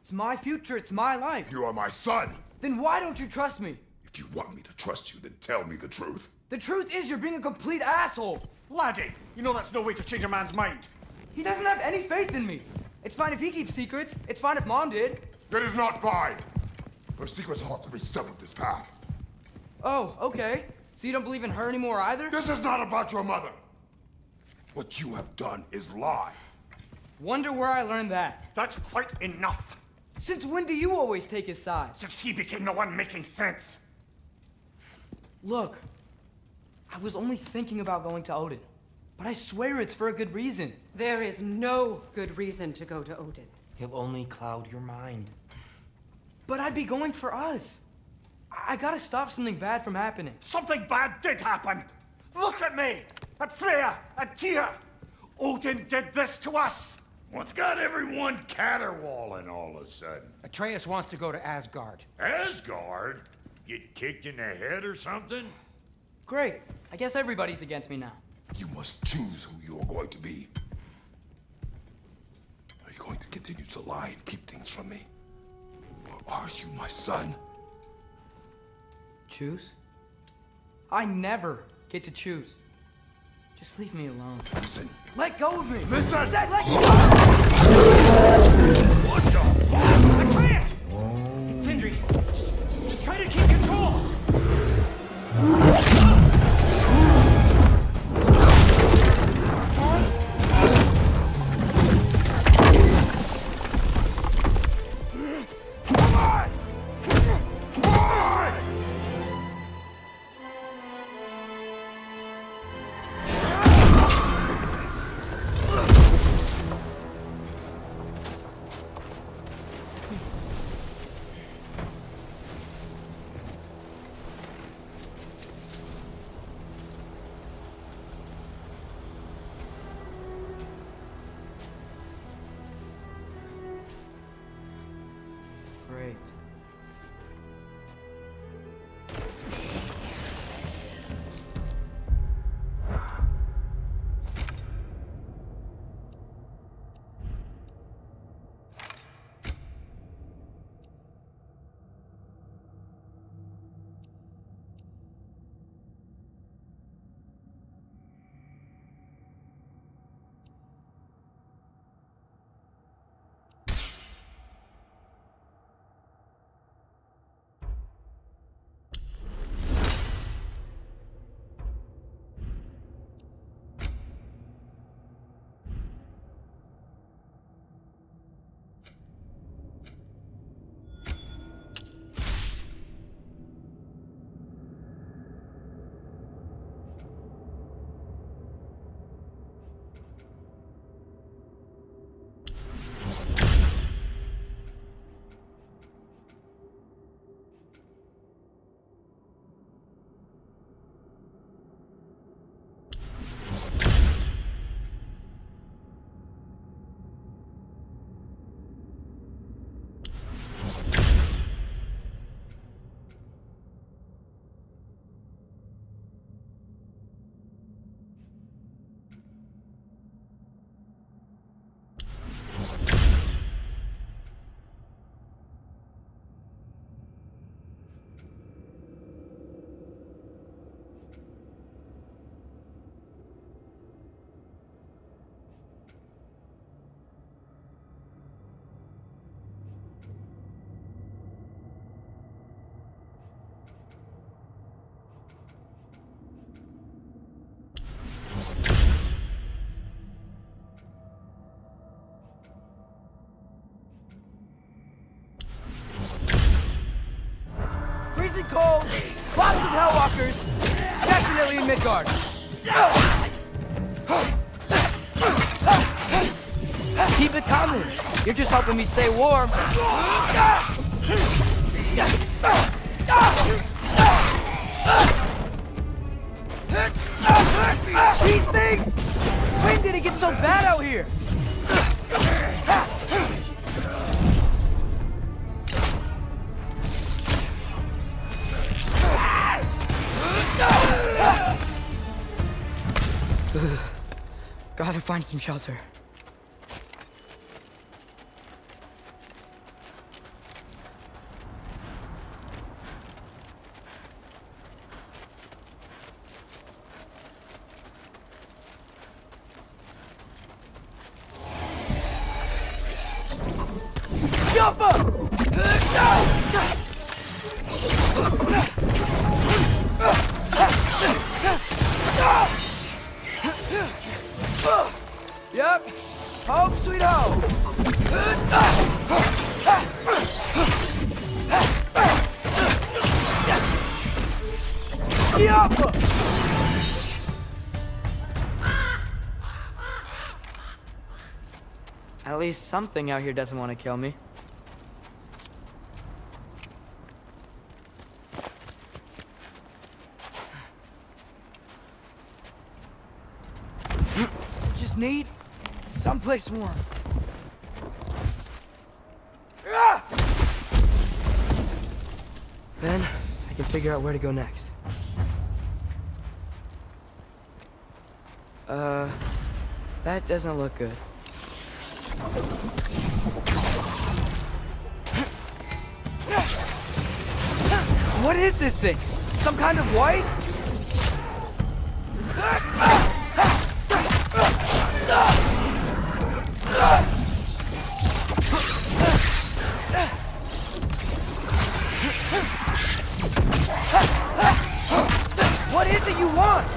It's my future, it's my life. You are my son! Then why don't you trust me? If you want me to trust you, then tell me the truth. The truth is you're being a complete asshole! Laddie, you know that's no way to change a man's mind. He doesn't have any faith in me. It's fine if he keeps secrets. It's fine if Mom did. It is not fine! Her secrets ought to be step of this path. Oh, okay. So you don't believe in her anymore either? This is not about your mother! What you have done is lie. Wonder where I learned that. That's quite enough. Since when do you always take his side? Since he became the one making sense. Look, I was only thinking about going to Odin. But I swear it's for a good reason. There is no good reason to go to Odin. He'll only cloud your mind. But I'd be going for us. I gotta stop something bad from happening. Something bad did happen. Look at me, at Freya, at Tyr. Odin did this to us. What's got everyone caterwauling all of a sudden? Atreus wants to go to Asgard. Asgard? Get kicked in the head or something? Great. I guess everybody's against me now. You must choose who you are going to be. Are you going to continue to lie and keep things from me? Or are you my son? Choose? I never get to choose. Just leave me alone. Listen. Let go of me! Listen! I said let go! What the fuck? Atreus! It's Sindri. Just try to keep control! freezing cold, lots of Hellwalkers, definitely in Midgard. Keep it coming. You're just helping me stay warm. These things! When did it get so bad out here? Gotta find some shelter. Jump up! Yep. Home sweet home. Yep. At least something out here doesn't want to kill me. Just need someplace warm. Then I can figure out where to go next. That doesn't look good. What is this thing? Some kind of white? What is it you want?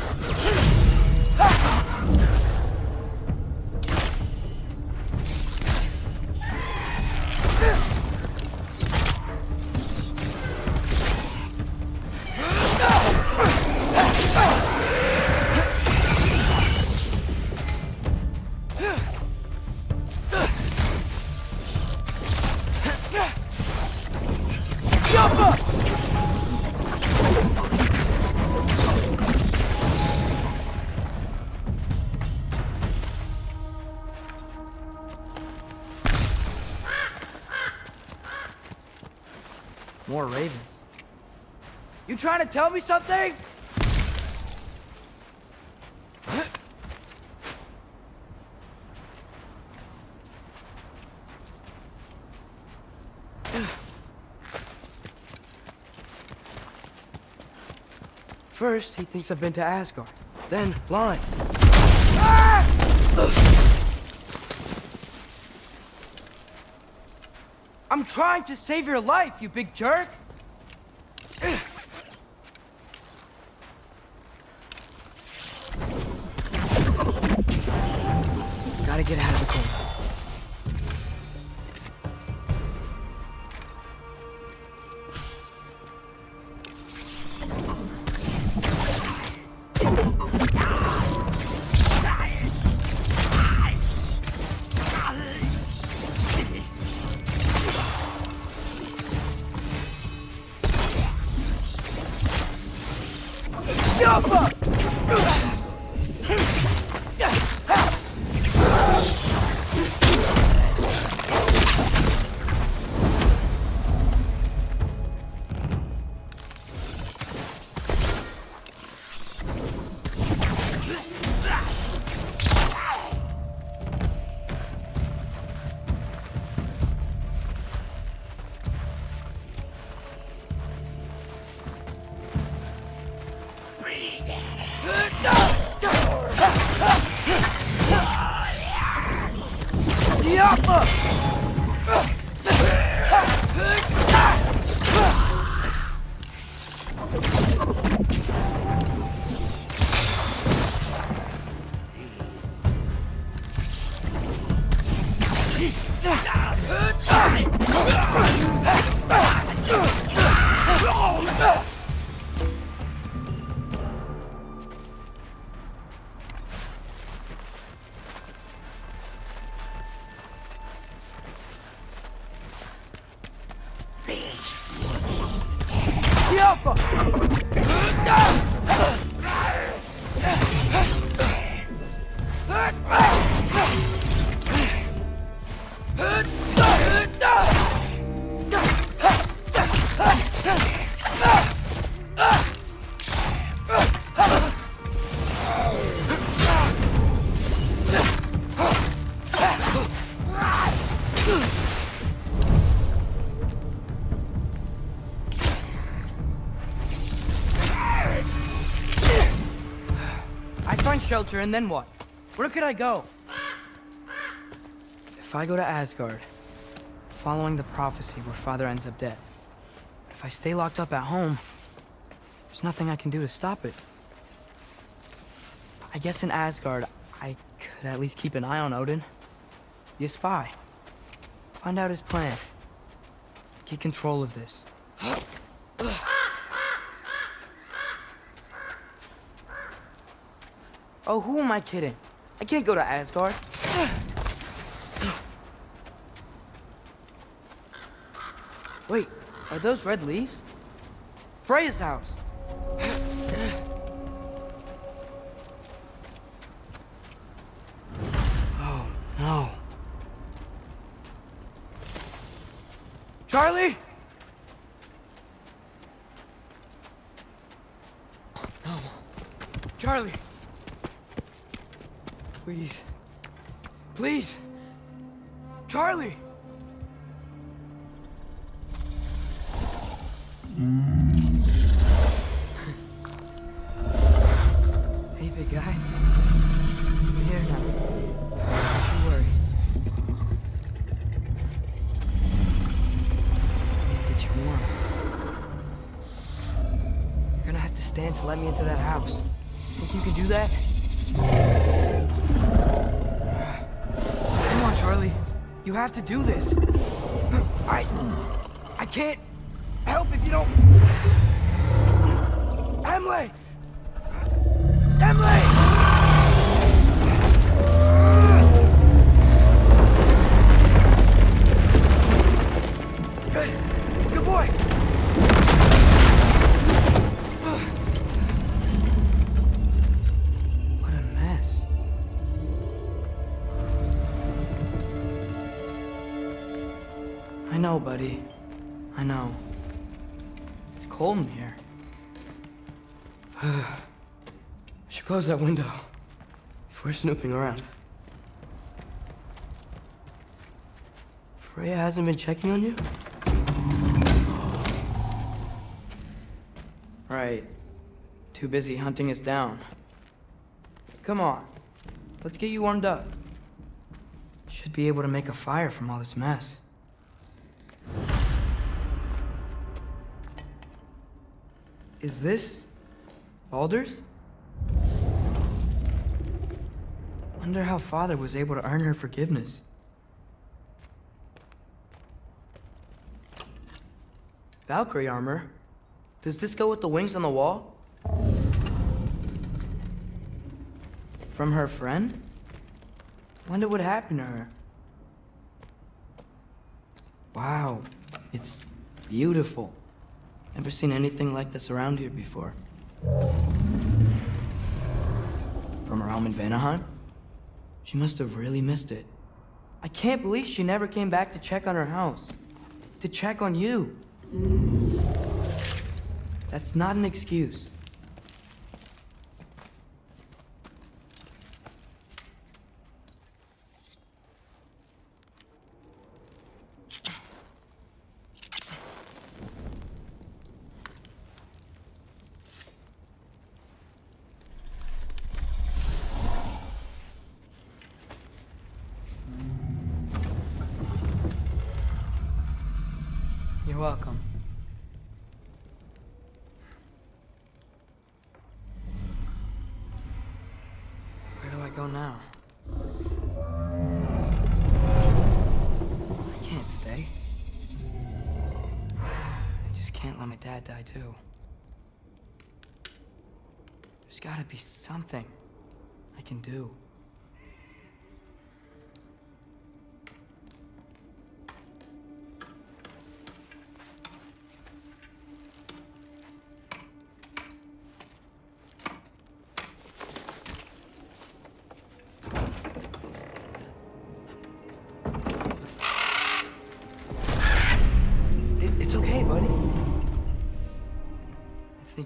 Jump up! More ravens. You trying to tell me something? First, he thinks I've been to Asgard. Then, blind. Ah! I'm trying to save your life, you big jerk! Gotta get out of the cold. Jump up! I find shelter, and then what? Where could I go? If I go to Asgard, following the prophecy where Father ends up dead. If I stay locked up at home, there's nothing I can do to stop it. I guess in Asgard, I could at least keep an eye on Odin. Be a spy. Find out his plan. Get control of this. Oh, who am I kidding? I can't go to Asgard. Wait, are those red leaves? Freya's house. Oh, no. Charlie? No. Charlie. Please. Please. Charlie. Hey, big guy. I'm here now. Don't worry. Get you warm. You're gonna have to stand to let me into that house. Think you can do that? Come on, Charlie. You have to do this. I can't help if you don't. Emily! Emily! Good boy. What a mess. I know, buddy. I know. It's cold in here. I should close that window if we're snooping around. Freya hasn't been checking on you? Right. Too busy hunting us down. Come on. Let's get you warmed up. Should be able to make a fire from all this mess. Is this Baldur's? Wonder how Father was able to earn her forgiveness. Valkyrie armor? Does this go with the wings on the wall? From her friend? Wonder what happened to her. Wow, it's beautiful. Never seen anything like this around here before. From her home in Vanaheim? She must have really missed it. I can't believe she never came back to check on her house. To check on you. That's not an excuse. You're welcome. Where do I go now? I can't stay. I just can't let my dad die too. There's gotta be something I can do.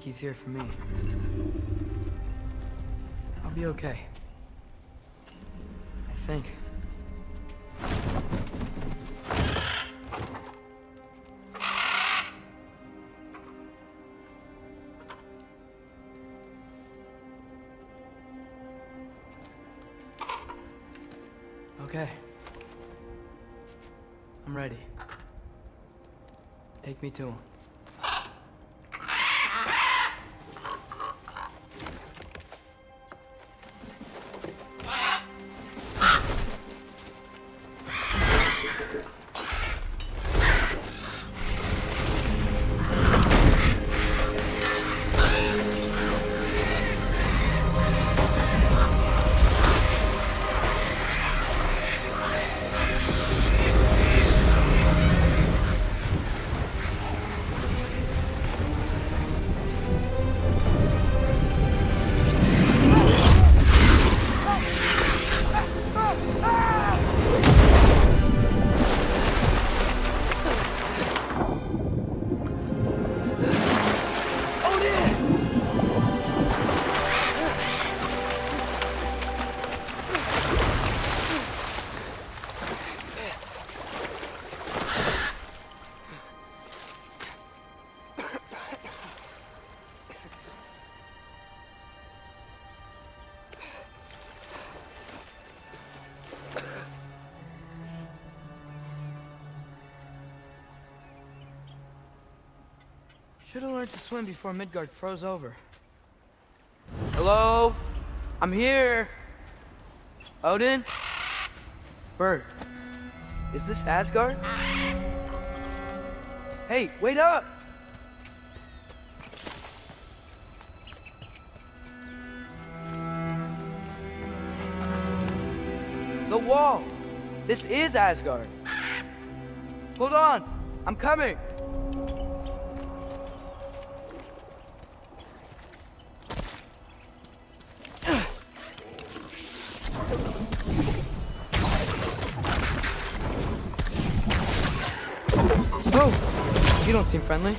he's here for me. I'll be okay. I think. Okay. I'm ready. Take me to him. Should have learned to swim before Midgard froze over. Hello? I'm here! Odin? Bert, is this Asgard? Hey, wait up! The wall! This is Asgard! Hold on! I'm coming! Oh! You don't seem friendly.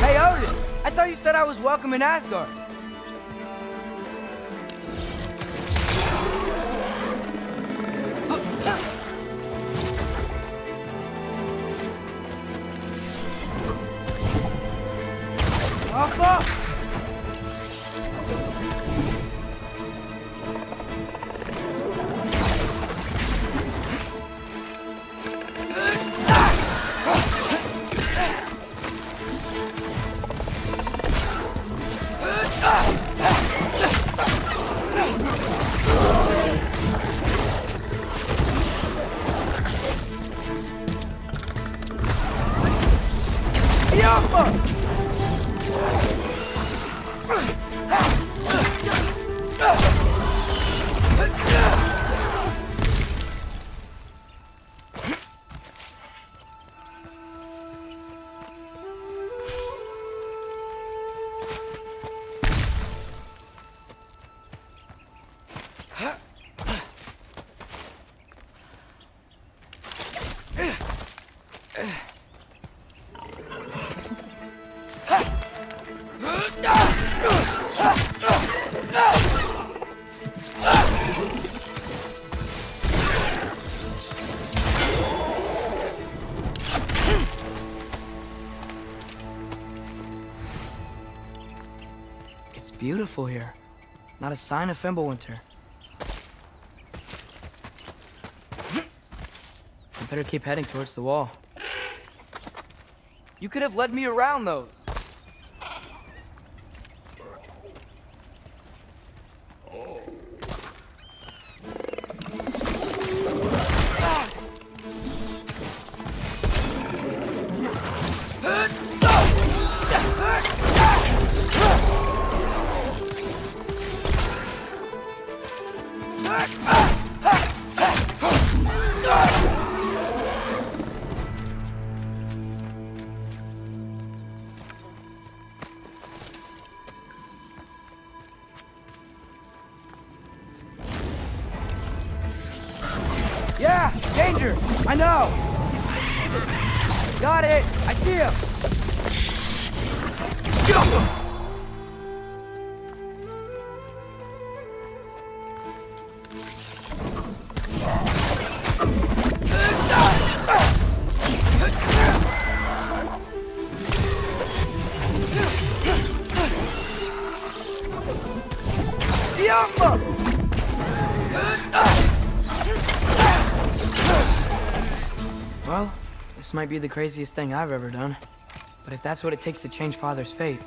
Hey, Odin! I thought you said I was welcome in Asgard. Up, up! It's beautiful here. Not a sign of Fimbulwinter. I better keep heading towards the wall. You could have led me around those. danger! I know! Got it! I see him! Well, this might be the craziest thing I've ever done. But if that's what it takes to change Father's fate...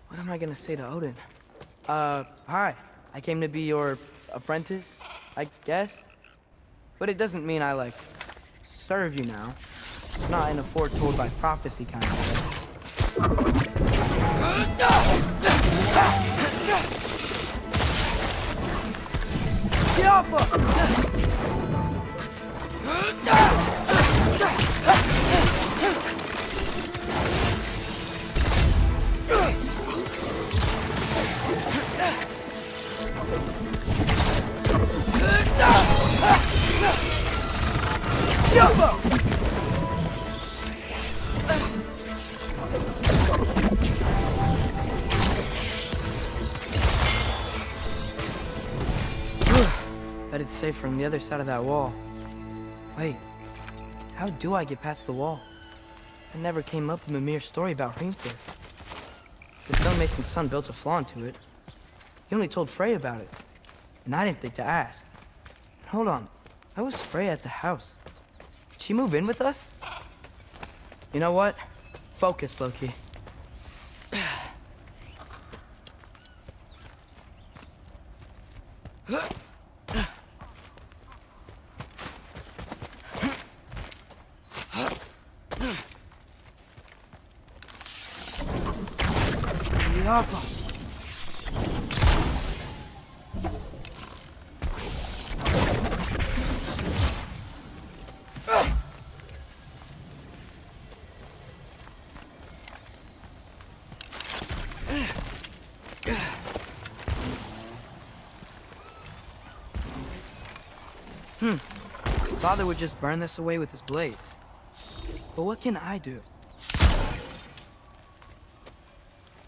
What am I gonna say to Odin? Hi. I came to be your apprentice, I guess? But it doesn't mean I, like, serve you now. Not in a foretold by prophecy kind of way. Bet it's safer on the other side of that wall. Wait, how do I get past the wall? It never came up in the mere story about Hrimthur. The stonemason's son built a flaw into it. He only told Frey about it, and I didn't think to ask. Hold on, how was Frey at the house? Did she move in with us? You know what? Focus, Loki. Father would just burn this away with his blades. But what can I do?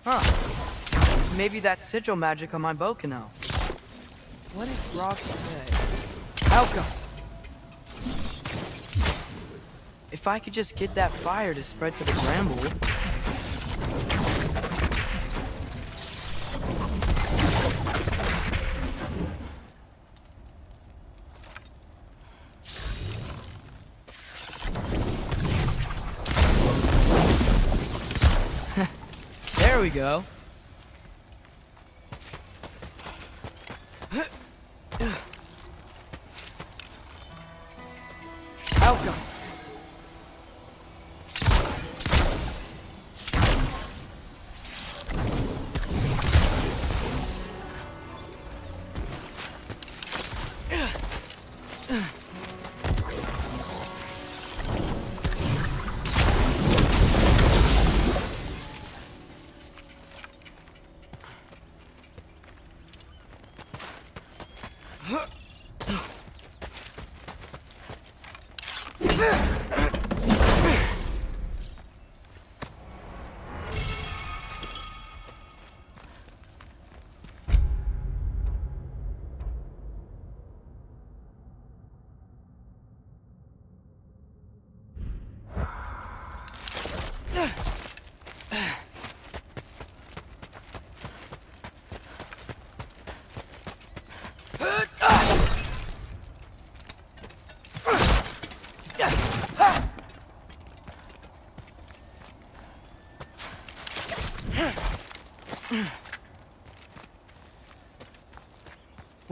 Huh. Maybe that sigil magic on my bow can help. What does Rock say? Outcome! If I could just get that fire to spread to the bramble... There we go. Outcome.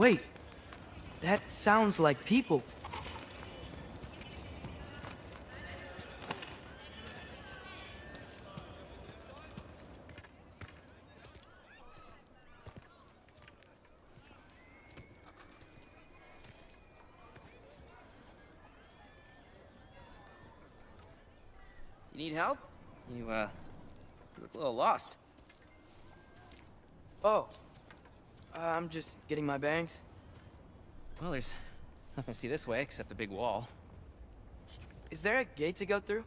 Wait, that sounds like people. You need help? You look a little lost. Oh, I'm just getting my bangs. Well, there's nothing to see this way except the big wall. Is there a gate to go through?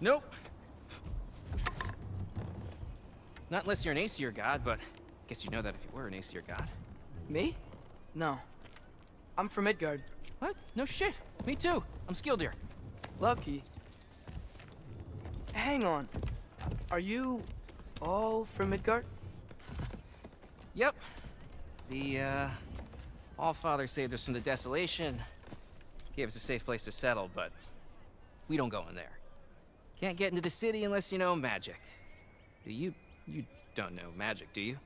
Nope. Not unless you're an Aesir god, but I guess you'd know that if you were an Aesir god. Me? No. I'm from Midgard. What? No shit. Me too. I'm Skildir. Lucky. Hang on. Are you all from Midgard? Yep. The, Allfather saved us from the desolation. Gave us a safe place to settle, but we don't go in there. Can't get into the city unless you know magic. You don't know magic, do you?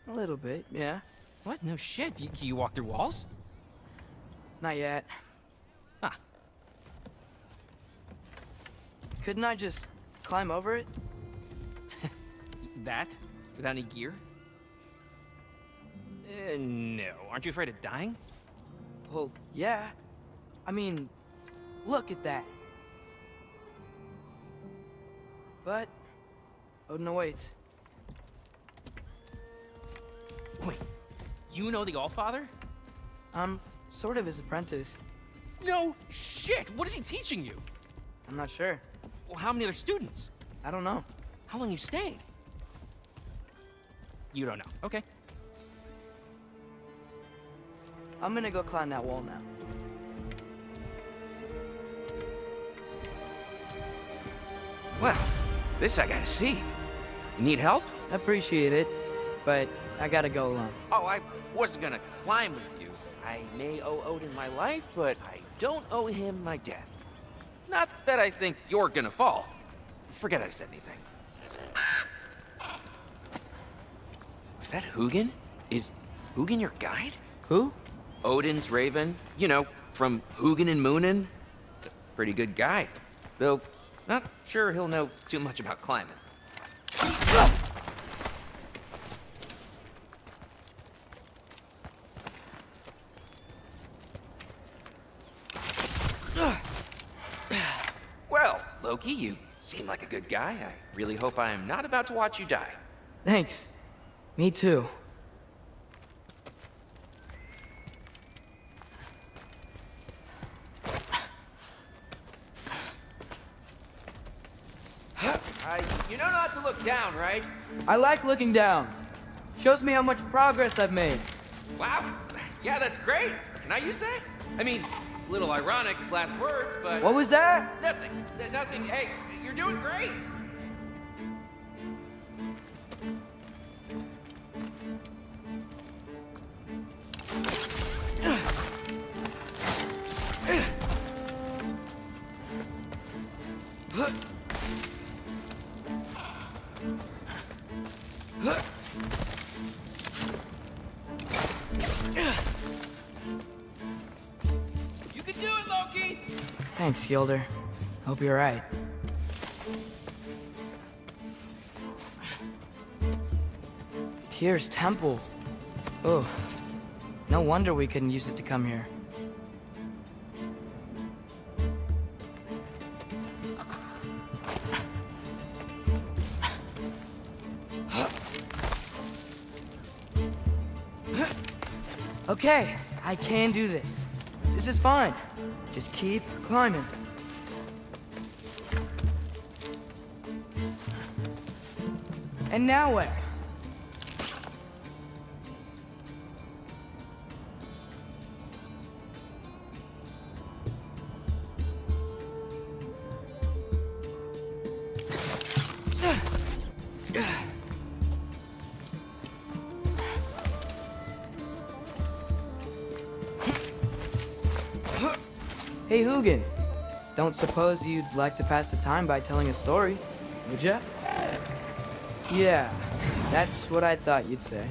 A little bit, yeah. What? No shit. You walk through walls? Not yet. Huh. Couldn't I just climb over it? That? Without any gear? No. Aren't you afraid of dying? Well, yeah. I mean, look at that. But Odin awaits. Wait, you know the Allfather? I'm sort of his apprentice. No shit! What is he teaching you? I'm not sure. Well, how many other students? I don't know. How long you staying? You don't know. Okay. I'm gonna go climb that wall now. Well, this I gotta see. You need help? Appreciate it, but I gotta go alone. Oh, I wasn't gonna climb with you. I may owe Odin my life, but I don't owe him my death. Not that I think you're gonna fall. Forget I said anything. Was that Hugin? Is Hugin your guide? Who? Odin's raven. You know, from Hugin and Moonin. It's a pretty good guide. Though, not sure he'll know too much about climbing. Well, Loki, you seem like a good guy. I really hope I am not about to watch you die. Thanks. Me too. You know not to look down, right? I like looking down. Shows me how much progress I've made. Wow. Yeah, that's great. Can I use that? I mean, a little ironic, his last words, but... What was that? Nothing. Nothing. Hey, you're doing great. You can do it, Loki! Thanks, Gilder. Hope you're right. Tyr's temple. Oh, no wonder we couldn't use it to come here. Okay, I can do this. This is fine. Just keep climbing. And now where? Hey, Hugin. Don't suppose you'd like to pass the time by telling a story, would ya? Yeah, That's what I thought you'd say.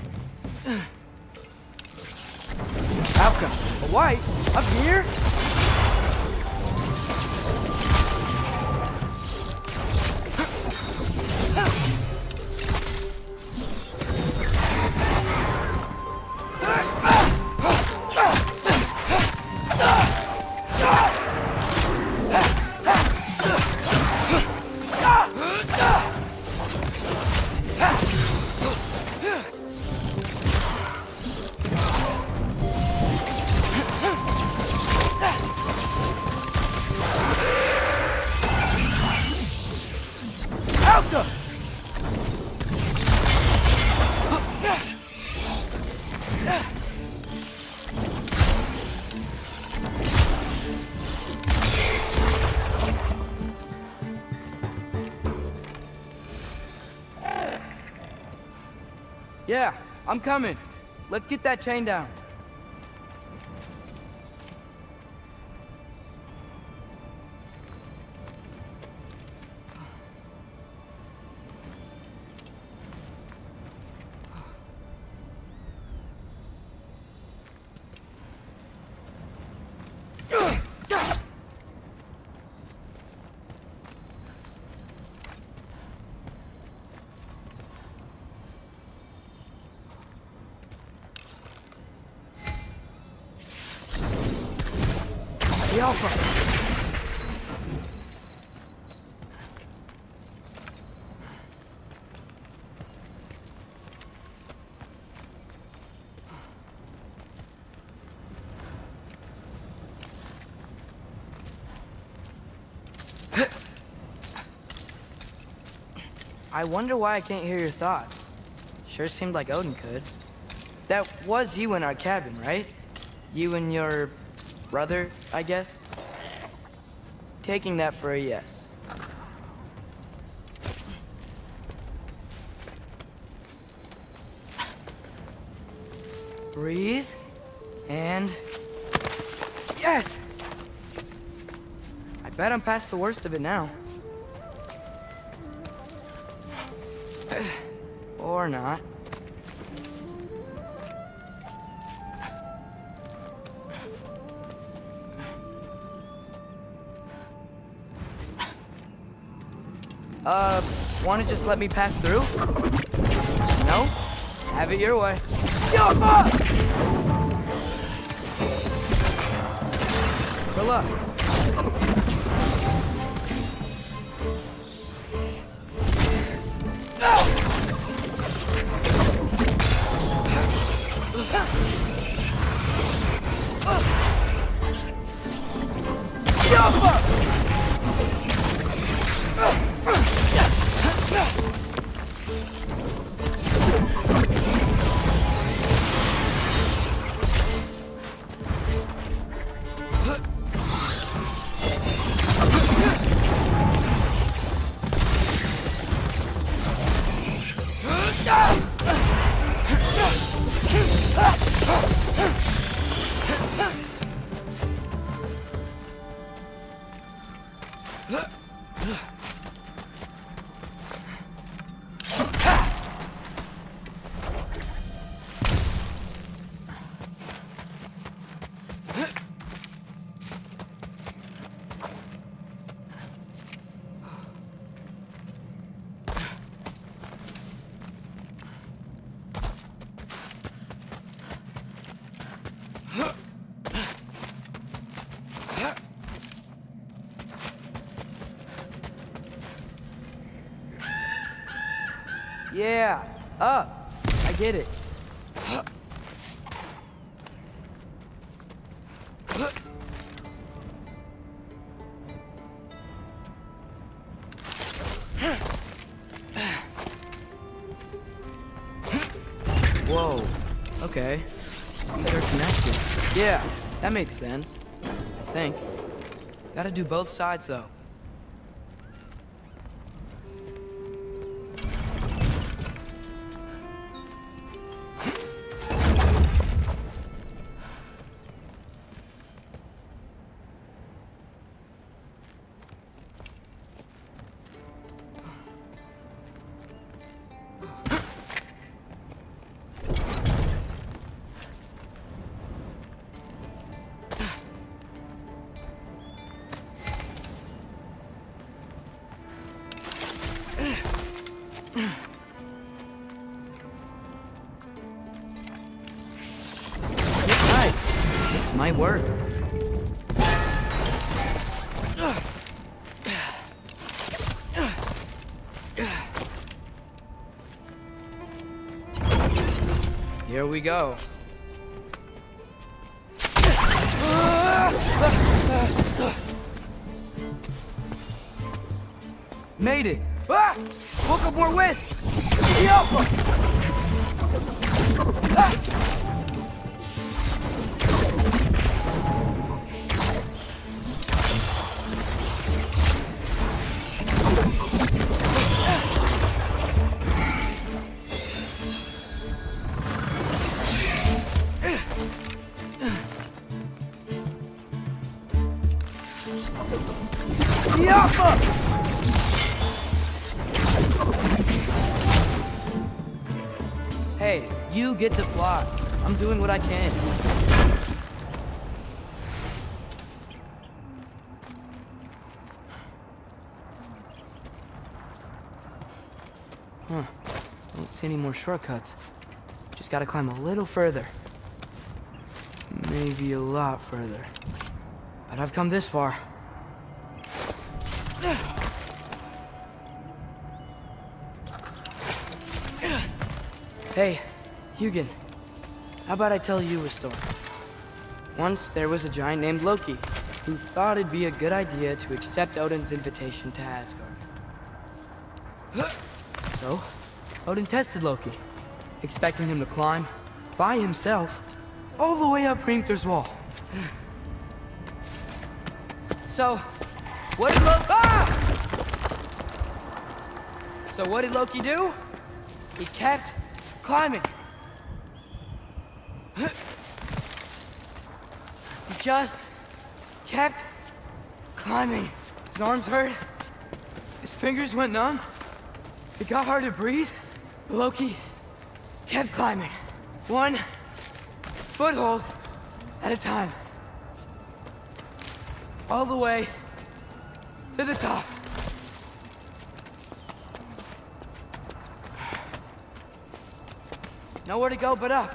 Outcome. A white? Up here? Yeah, I'm coming. Let's get that chain down. The Alpha. I wonder why I can't hear your thoughts. Sure seemed like Odin could. That was you in our cabin, right? You and your brother, I guess? Taking that for a yes. Breathe. And... yes! I bet I'm past the worst of it now. Or not. Wanna just let me pass through? No? Have it your way. Good luck. Yeah, up. I get it. Whoa. Okay. These are connected. Yeah, that makes sense. I think. Gotta do both sides, though. Might work. Here we go. Made it! Ah! Woke up more whisk! Hey, you get to fly. I'm doing what I can. Huh. Don't see any more shortcuts. Just gotta climb a little further. Maybe a lot further. But I've come this far. Hey, Hugin. How about I tell you a story? Once there was a giant named Loki who thought it'd be a good idea to accept Odin's invitation to Asgard. So, Odin tested Loki, expecting him to climb by himself all the way up Hrimthur's wall. So, what did Loki do? He kept climbing. He just kept climbing. His arms hurt. His fingers went numb. It got hard to breathe. Loki kept climbing. One foothold at a time. All the way to the top. Nowhere to go but up.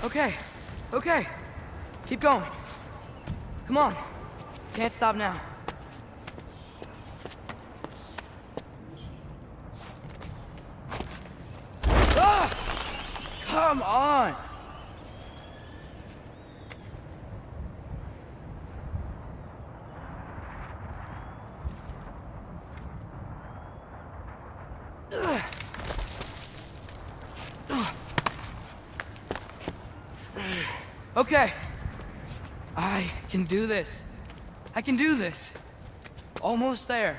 Okay, okay. Keep going. Come on. Can't stop now. Ah! Come on! Okay. I can do this. I can do this. Almost there.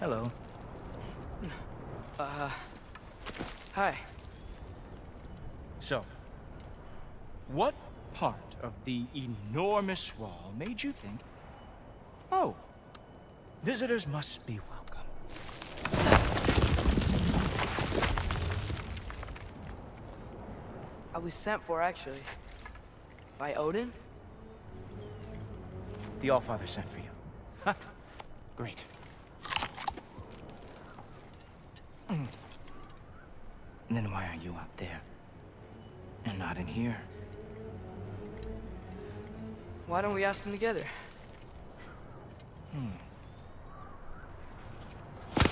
Hello. Hi. So, what part of the enormous wall made you think, oh, visitors must be welcome? I was sent for, actually. By Odin? The Allfather sent for you. Huh. Great. Then why are you up there? And not in here? Why don't we ask them together?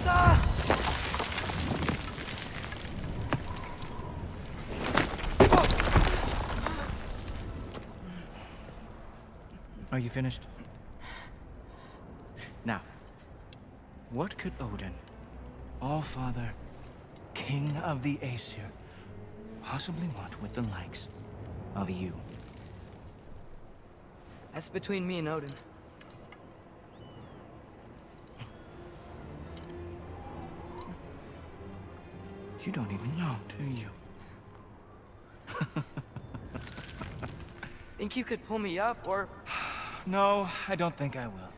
Ah! Are you finished? Now, what could Odin, Allfather, King of the Aesir, possibly want with the likes of you? That's between me and Odin. You don't even know, do you? Think you could pull me up, or... No, I don't think I will.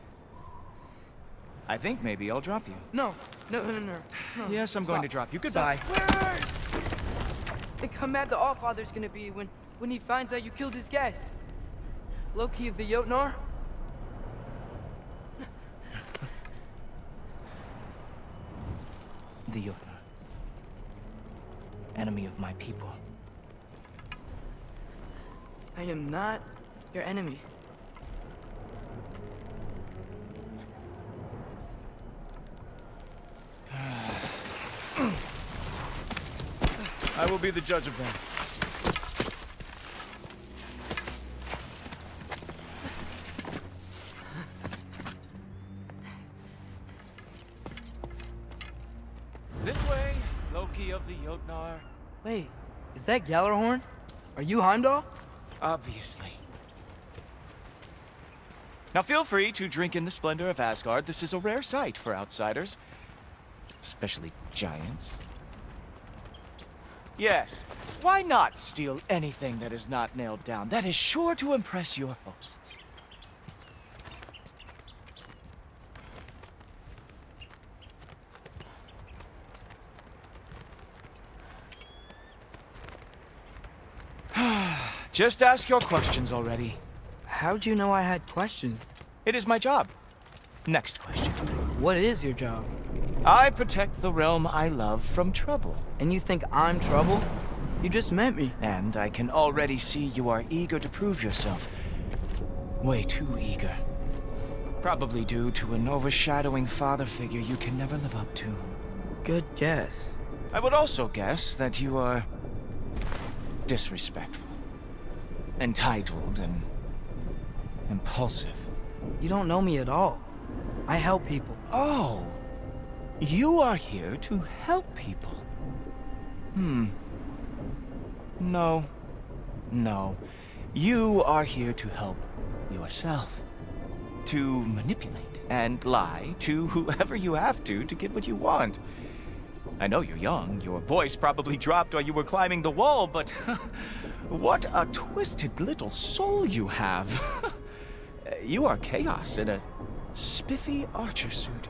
I think maybe I'll drop you. No. Yes, I'm going to drop you. Goodbye. think how mad the Allfather's gonna be when he finds out you killed his guest. Loki of the Jotnar? The Jotnar. Enemy of my people. I am not your enemy. I will be the judge of them. This way, Loki of the Jotnar. Wait, is that Gjallarhorn? Are you Heimdall? Obviously. Now feel free to drink in the splendor of Asgard. This is a rare sight for outsiders. Especially giants. Yes, why not steal anything that is not nailed down? That is sure to impress your hosts. Just ask your questions already. How'd you know I had questions? It is my job. Next question. What is your job? I protect the realm I love from trouble. And you think I'm trouble? You just met me. And I can already see you are eager to prove yourself. Way too eager. Probably due to an overshadowing father figure you can never live up to. Good guess. I would also guess that you are disrespectful, entitled, and impulsive. You don't know me at all. I help people. Oh, you are here to help people. No. You are here to help yourself. To manipulate and lie to whoever you have to get what you want. I know you're young. Your voice probably dropped while you were climbing the wall, but what a twisted little soul you have. You are chaos in a spiffy archer suit.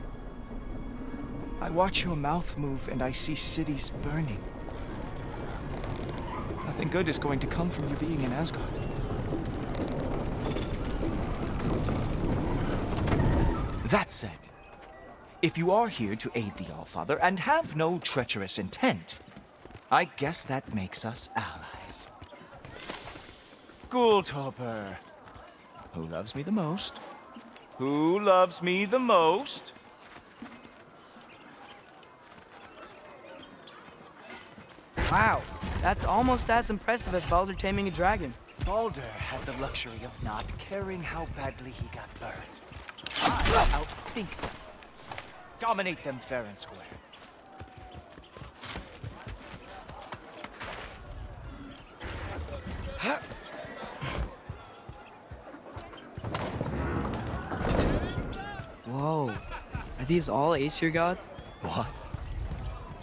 I watch your mouth move and I see cities burning. Nothing good is going to come from you being in Asgard. That said, if you are here to aid the Allfather and have no treacherous intent, I guess that makes us allies. Gultorper. Who loves me the most? Who loves me the most? Wow, that's almost as impressive as Baldur taming a dragon. Baldur had the luxury of not caring how badly he got burned. I outthink them. Dominate them fair and square. Whoa, are these all Aesir gods? What?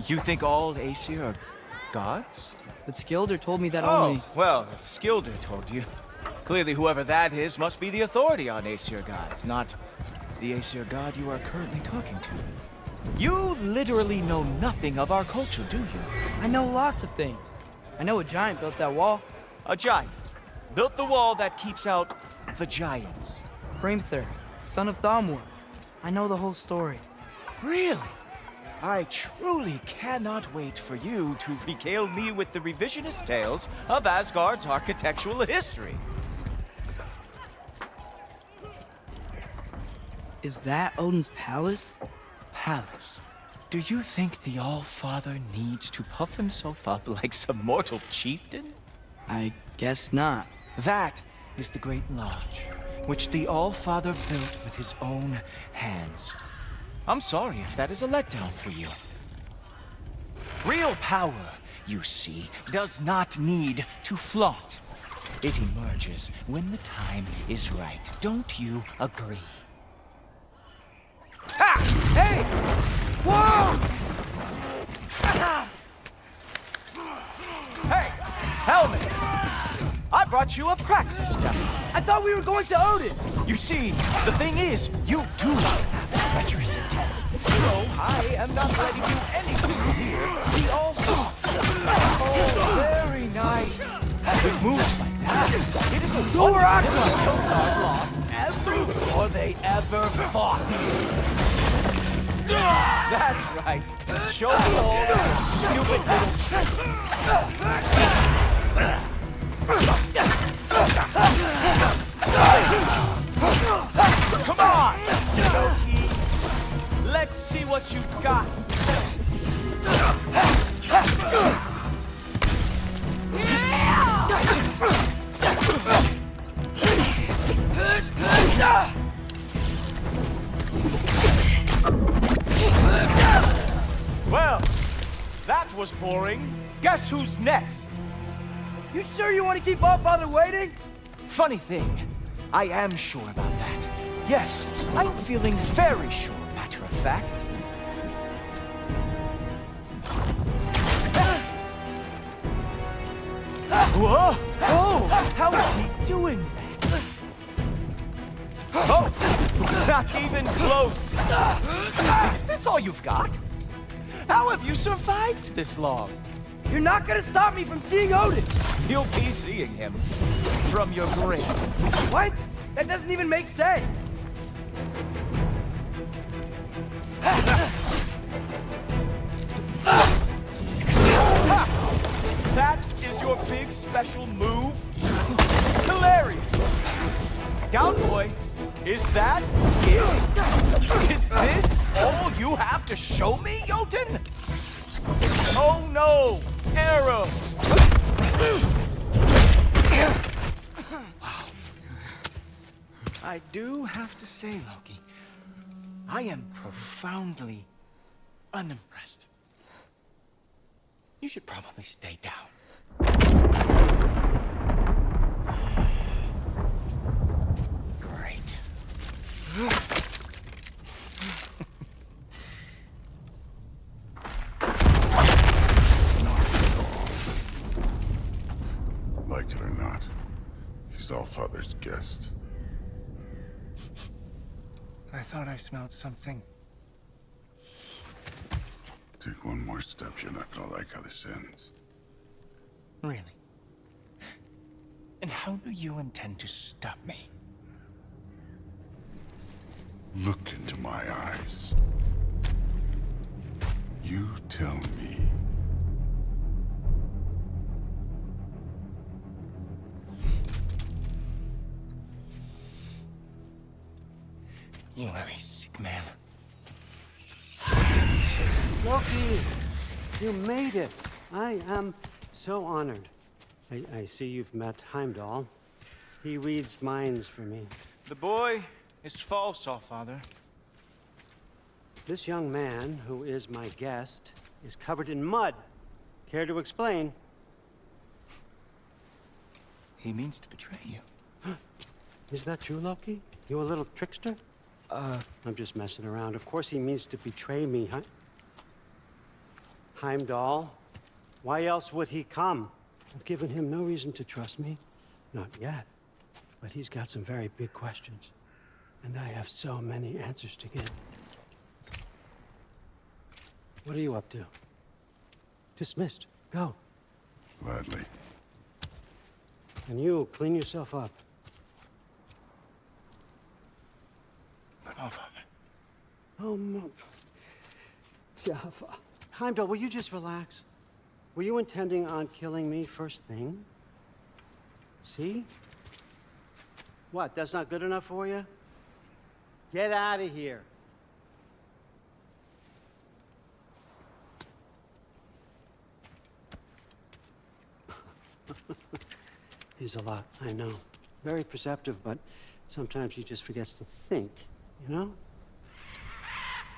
You think all Aesir are gods? But Skilder told me that Oh, only... well, if Skilder told you, clearly whoever that is must be the authority on Aesir gods, not the Aesir god you are currently talking to. You literally know nothing of our culture, do you? I know lots of things. I know a giant built that wall. A giant built the wall that keeps out the giants. Hrimthur, son of Thamur. I know the whole story. Really? I truly cannot wait for you to regale me with the revisionist tales of Asgard's architectural history. Is that Odin's palace? Palace? Do you think the All-Father needs to puff himself up like some mortal chieftain? I guess not. That is the Great Lodge, which the All-Father built with his own hands. I'm sorry if that is a letdown for you. Real power, you see, does not need to flaunt. It emerges when the time is right. Don't you agree? Ha! Hey! Whoa! Hey! Helmets! I brought you a practice dummy. I thought we were going to Odin! You see, the thing is, you do not have treacherous intent. So I am not letting you anything here. The All-Father. Oh, there With moves like that, it is a wonder that Hildar lost ever before they ever fought. That's right. Show me all of your stupid little tricks. Come on, Loki. Let's see what you've got. Well, that was boring. Guess who's next? You sure you want to keep Allfather waiting? Funny thing, I am sure about that. Yes, I'm feeling very sure, matter of fact. Whoa! Oh, how is he doing that? Oh, not even close. Is this all you've got? How have you survived this long? You're not gonna stop me from seeing Odin! You'll be seeing him from your grave. What? That doesn't even make sense! That is your big special move? Hilarious! Down, boy. Is that it? Is this all you have to show me, Jotun? Oh no! Arrows! Wow. I do have to say, Loki, I am profoundly unimpressed. You should probably stay down. Great. Like it or not, he's Allfather's guest. I thought I smelled something. Take one more step, you're not gonna like how this ends. Really? And how do you intend to stop me? Look into my eyes. You tell me. You very sick man. Loki, you made it. I am so honored. I see you've met Heimdall. He reads minds for me. The boy is false, Allfather. This young man, who is my guest, is covered in mud. Care to explain? He means to betray you. Is that true, Loki? You a little trickster? I'm just messing around. Of course he means to betray me, Heimdall. Why else would he come? I've given him no reason to trust me. Not yet. But he's got some very big questions. And I have so many answers to give. What are you up to? Dismissed. Go. Gladly. And you, clean yourself up. But Allfather. Oh, no. Heimdall, will you just relax? Were you intending on killing me first thing? See? What, that's not good enough for you? Get out of here. He's a lot, I know. Very perceptive, but sometimes he just forgets to think, you know?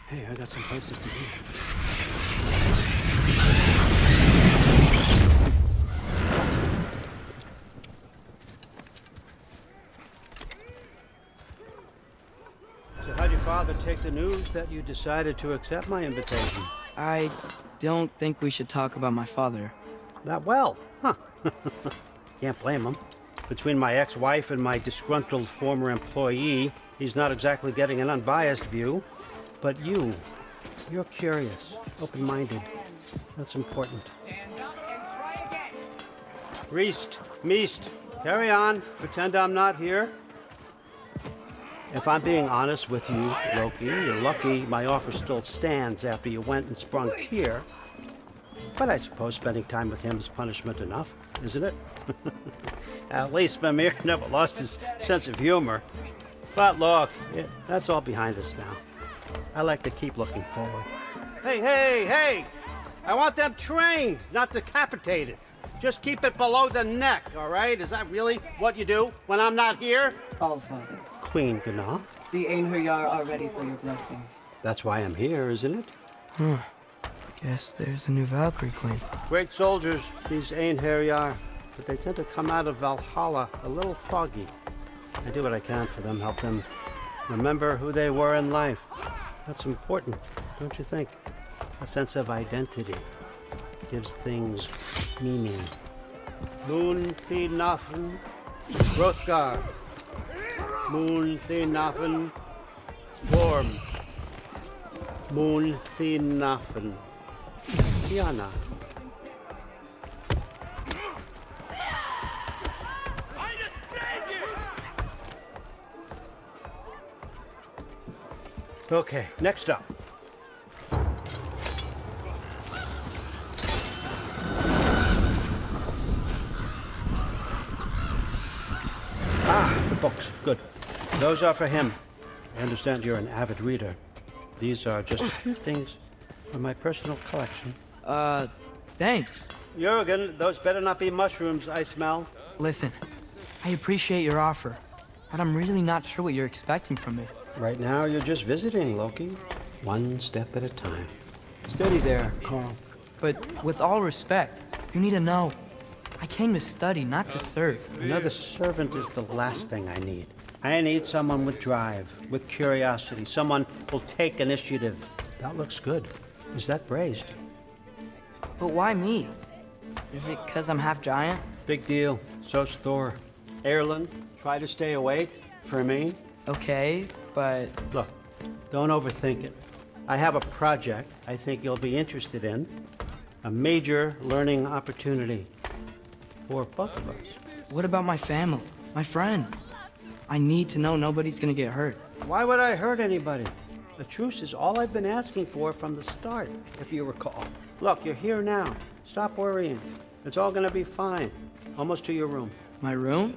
Hey, I got some places to be. So how'd your father take the news that you decided to accept my invitation? I don't think we should talk about my father. That well, huh? Can't blame him. Between my ex-wife and my disgruntled former employee, he's not exactly getting an unbiased view. But you're curious, open-minded. That's important. Priest, Meest, carry on. Pretend I'm not here. If I'm being honest with you, Loki, you're lucky my offer still stands after you went and sprung Tyr. But I suppose spending time with him is punishment enough, isn't it? At least Mimir never lost his sense of humor. But look, that's all behind us now. I like to keep looking forward. Hey, hey, hey! I want them trained, not decapitated. Just keep it below the neck, all right? Is that really what you do when I'm not here? All, Father. Queen Gná. The Einherjar are ready for your blessings. That's why I'm here, isn't it? Guess there's a new Valkyrie Queen. Great soldiers, these Einherjar, but they tend to come out of Valhalla a little foggy. I do what I can for them, help them remember who they were in life. That's important, don't you think? A sense of identity gives things meaning. Moon Thinafen, Hrothgar. Moon Thinafen, Gorm. Moon Thinafen, Tiana. Okay, next up. The books. Good. Those are for him. I understand you're an avid reader. These are just a few things from my personal collection. Thanks. Jurgen, those better not be mushrooms I smell. Listen, I appreciate your offer, but I'm really not sure what you're expecting from me. Right now, you're just visiting, Loki. One step at a time. Steady there, Carl. But with all respect, you need to know. I came to study, not to serve. Another servant is the last thing I need. I need someone with drive, with curiosity, someone who'll take initiative. That looks good. Is that braised? But why me? Is it because I'm half giant? Big deal. So's Thor. Erlen, try to stay awake for me. Okay, but... Look, don't overthink it. I have a project I think you'll be interested in. A major learning opportunity. For both of us. What about my family? My friends? I need to know nobody's gonna get hurt. Why would I hurt anybody? A truce is all I've been asking for from the start, if you recall. Look, you're here now. Stop worrying. It's all gonna be fine. Almost to your room. My room?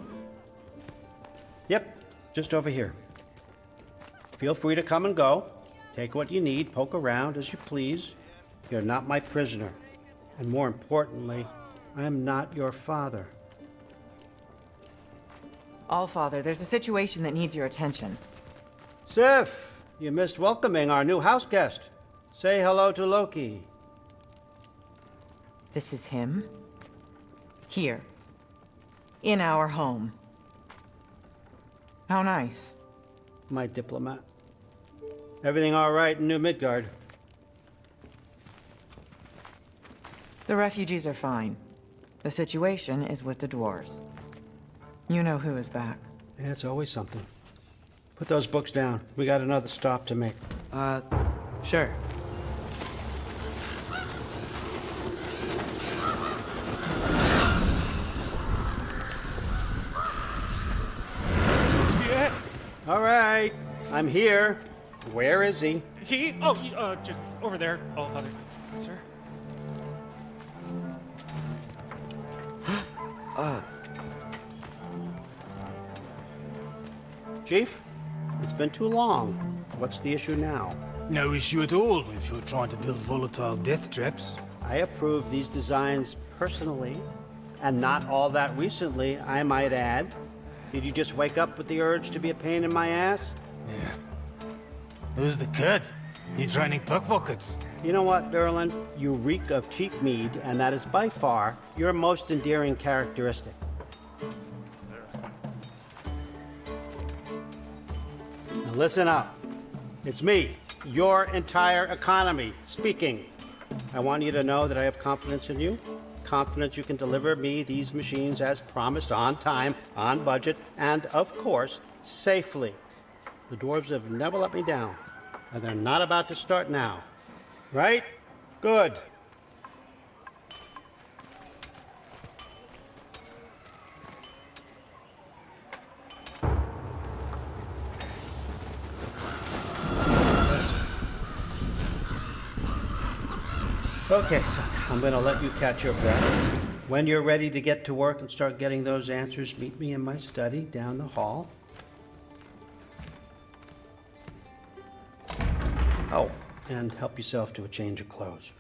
Yep, just over here. Feel free to come and go. Take what you need, poke around as you please. You're not my prisoner. And more importantly, I'm not your father. Allfather, there's a situation that needs your attention. Sif, you missed welcoming our new house guest. Say hello to Loki. This is him? Here. In our home. How nice. My diplomat. Everything all right in New Midgard? The refugees are fine. The situation is with the dwarves. You know who is back. Yeah, it's always something. Put those books down. We got another stop to make. Sure. Yeah. All right. I'm here. Where is he? Just over there, Allfather. Sir? Chief, it's been too long. What's the issue now? No issue at all if you're trying to build volatile death traps. I approve these designs personally, and not all that recently, I might add. Did you just wake up with the urge to be a pain in my ass? Yeah. Who's the cut? You training pickpockets? You know what, Derlin? You reek of cheap mead, and that is by far your most endearing characteristic. Now listen up. It's me, your entire economy, speaking. I want you to know that I have confidence in you. Confidence you can deliver me these machines as promised, on time, on budget, and, of course, safely. The dwarves have never let me down, and they're not about to start now. Right? Good. Okay, son, I'm gonna let you catch your breath. When you're ready to get to work and start getting those answers, meet me in my study down the hall. Oh, and help yourself to a change of clothes.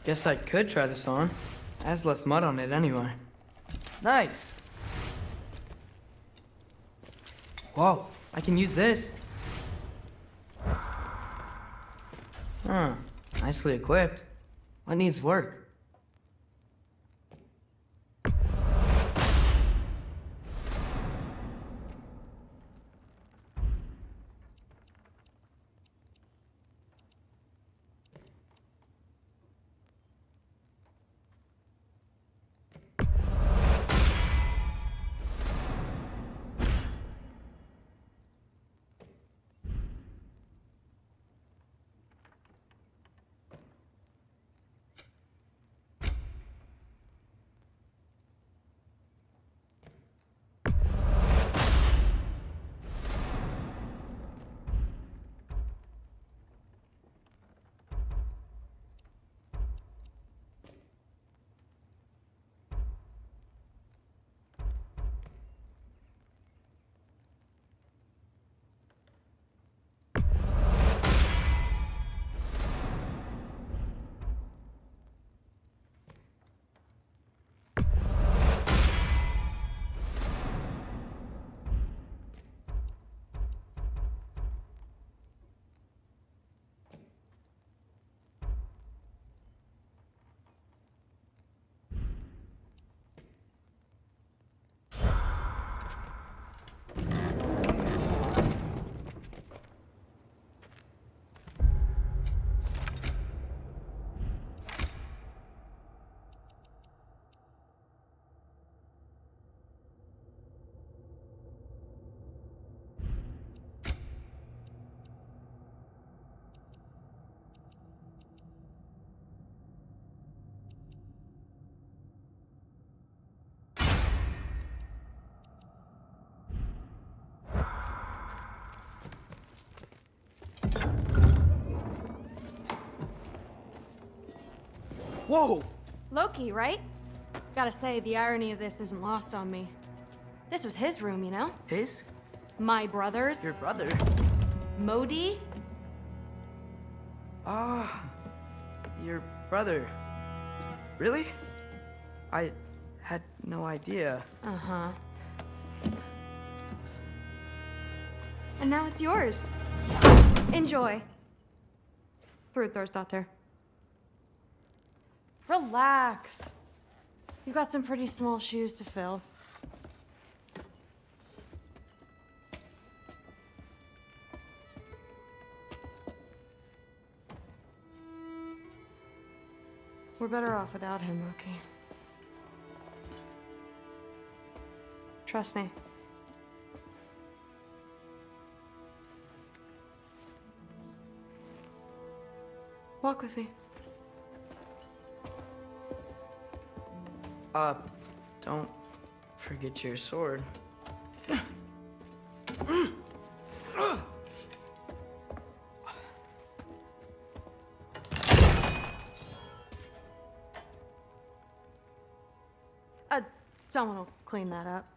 Guess I could try this on. It has less mud on it anyway. Nice. Whoa, I can use this. Huh, nicely equipped. What needs work? Whoa! Loki, right? Gotta say, the irony of this isn't lost on me. This was his room, you know? His? My brother's. Your brother? Modi? Ah, your brother. Really? I had no idea. Uh-huh. And now it's yours. Enjoy. Brudthorstdotter. Relax. You've got some pretty small shoes to fill. We're better off without him, Loki. Trust me. Walk with me. Don't forget your sword. Someone will clean that up.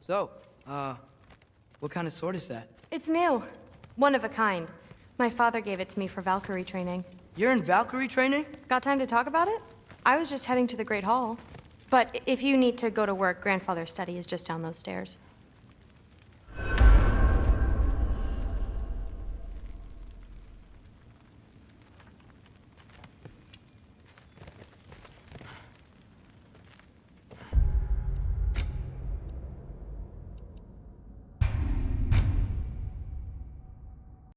So, what kind of sword is that? It's new. One of a kind. My father gave it to me for Valkyrie training. You're in Valkyrie training? Got time to talk about it? I was just heading to the Great Hall. But if you need to go to work, Grandfather's study is just down those stairs.